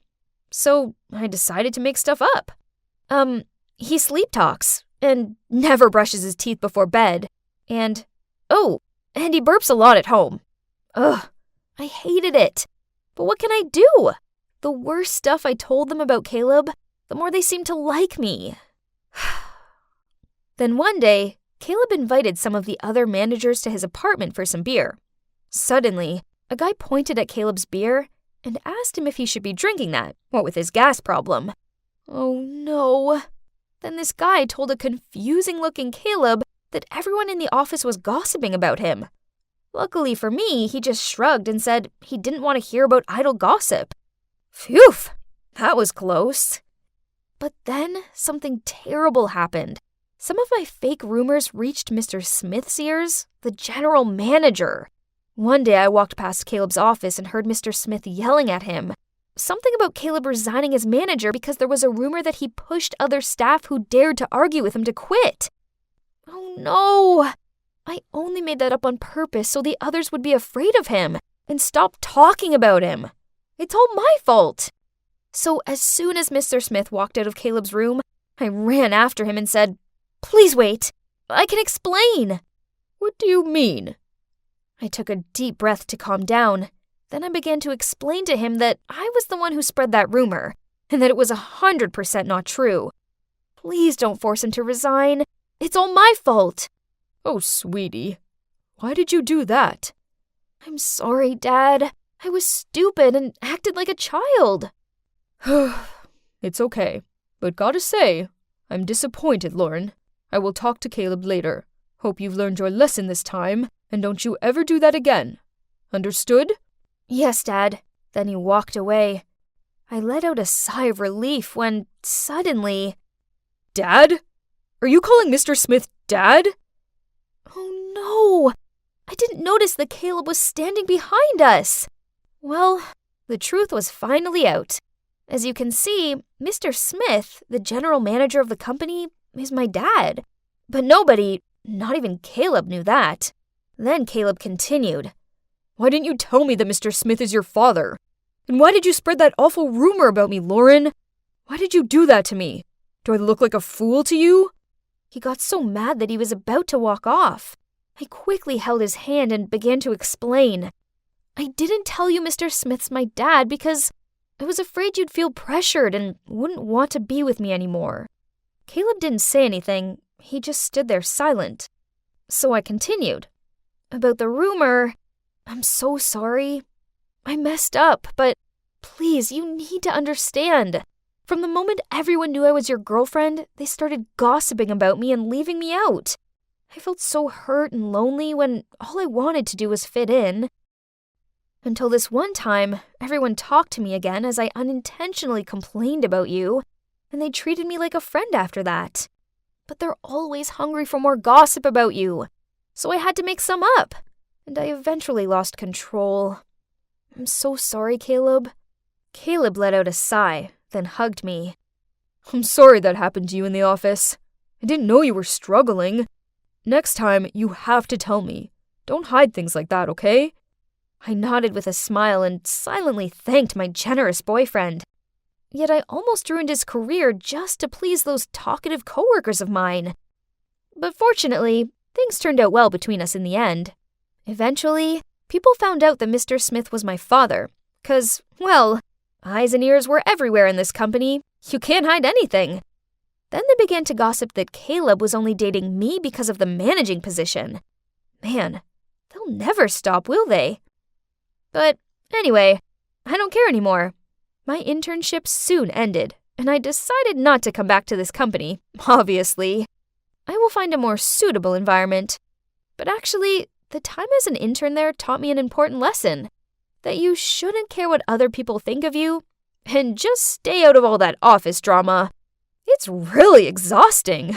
So I decided to make stuff up. He sleep talks and never brushes his teeth before bed. And he burps a lot at home. Ugh, I hated it. But what can I do? The worse stuff I told them about Caleb, the more they seemed to like me. Then one day, Caleb invited some of the other managers to his apartment for some beer. Suddenly, a guy pointed at Caleb's beer and asked him if he should be drinking that, what with his gas problem. Oh no. Then this guy told a confusing-looking Caleb that everyone in the office was gossiping about him. Luckily for me, he just shrugged and said he didn't want to hear about idle gossip. Phew, that was close. But then something terrible happened. Some of my fake rumors reached Mr. Smith's ears, the general manager. One day I walked past Caleb's office and heard Mr. Smith yelling at him. Something about Caleb resigning as manager because there was a rumor that he pushed other staff who dared to argue with him to quit. Oh no! I only made that up on purpose so the others would be afraid of him and stop talking about him. It's all my fault. So as soon as Mr. Smith walked out of Caleb's room, I ran after him and said, "Please wait. I can explain." What do you mean? I took a deep breath to calm down. Then I began to explain to him that I was the one who spread that rumor and that it was 100% not true. Please don't force him to resign. It's all my fault. Oh, sweetie. Why did you do that? I'm sorry, Dad. I was stupid and acted like a child. It's okay. But gotta say, I'm disappointed, Lauren. I will talk to Caleb later. Hope you've learned your lesson this time, and don't you ever do that again. Understood? Yes, Dad. Then he walked away. I let out a sigh of relief when, suddenly... Dad? Are you calling Mr. Smith Dad? Oh no! I didn't notice that Caleb was standing behind us. Well, the truth was finally out. As you can see, Mr. Smith, the general manager of the company, is my dad. But nobody, not even Caleb, knew that. Then Caleb continued. Why didn't you tell me that Mr. Smith is your father? And why did you spread that awful rumor about me, Lauren? Why did you do that to me? Do I look like a fool to you? He got so mad that he was about to walk off. I quickly held his hand and began to explain. I didn't tell you Mr. Smith's my dad because I was afraid you'd feel pressured and wouldn't want to be with me anymore. Caleb didn't say anything. He just stood there silent. So I continued. About the rumor, I'm so sorry. I messed up, but please, you need to understand. From the moment everyone knew I was your girlfriend, they started gossiping about me and leaving me out. I felt so hurt and lonely when all I wanted to do was fit in. Until this one time, everyone talked to me again as I unintentionally complained about you, and they treated me like a friend after that. But they're always hungry for more gossip about you, so I had to make some up, and I eventually lost control. I'm so sorry, Caleb. Caleb let out a sigh, then hugged me. I'm sorry that happened to you in the office. I didn't know you were struggling. Next time, you have to tell me. Don't hide things like that, okay? I nodded with a smile and silently thanked my generous boyfriend. Yet I almost ruined his career just to please those talkative coworkers of mine. But fortunately, things turned out well between us in the end. Eventually, people found out that Mr. Smith was my father, 'cause, well, eyes and ears were everywhere in this company. You can't hide anything. Then they began to gossip that Caleb was only dating me because of the managing position. Man, they'll never stop, will they? But anyway, I don't care anymore. My internship soon ended, and I decided not to come back to this company, obviously. I will find a more suitable environment. But actually, the time as an intern there taught me an important lesson. That you shouldn't care what other people think of you, and just stay out of all that office drama. It's really exhausting.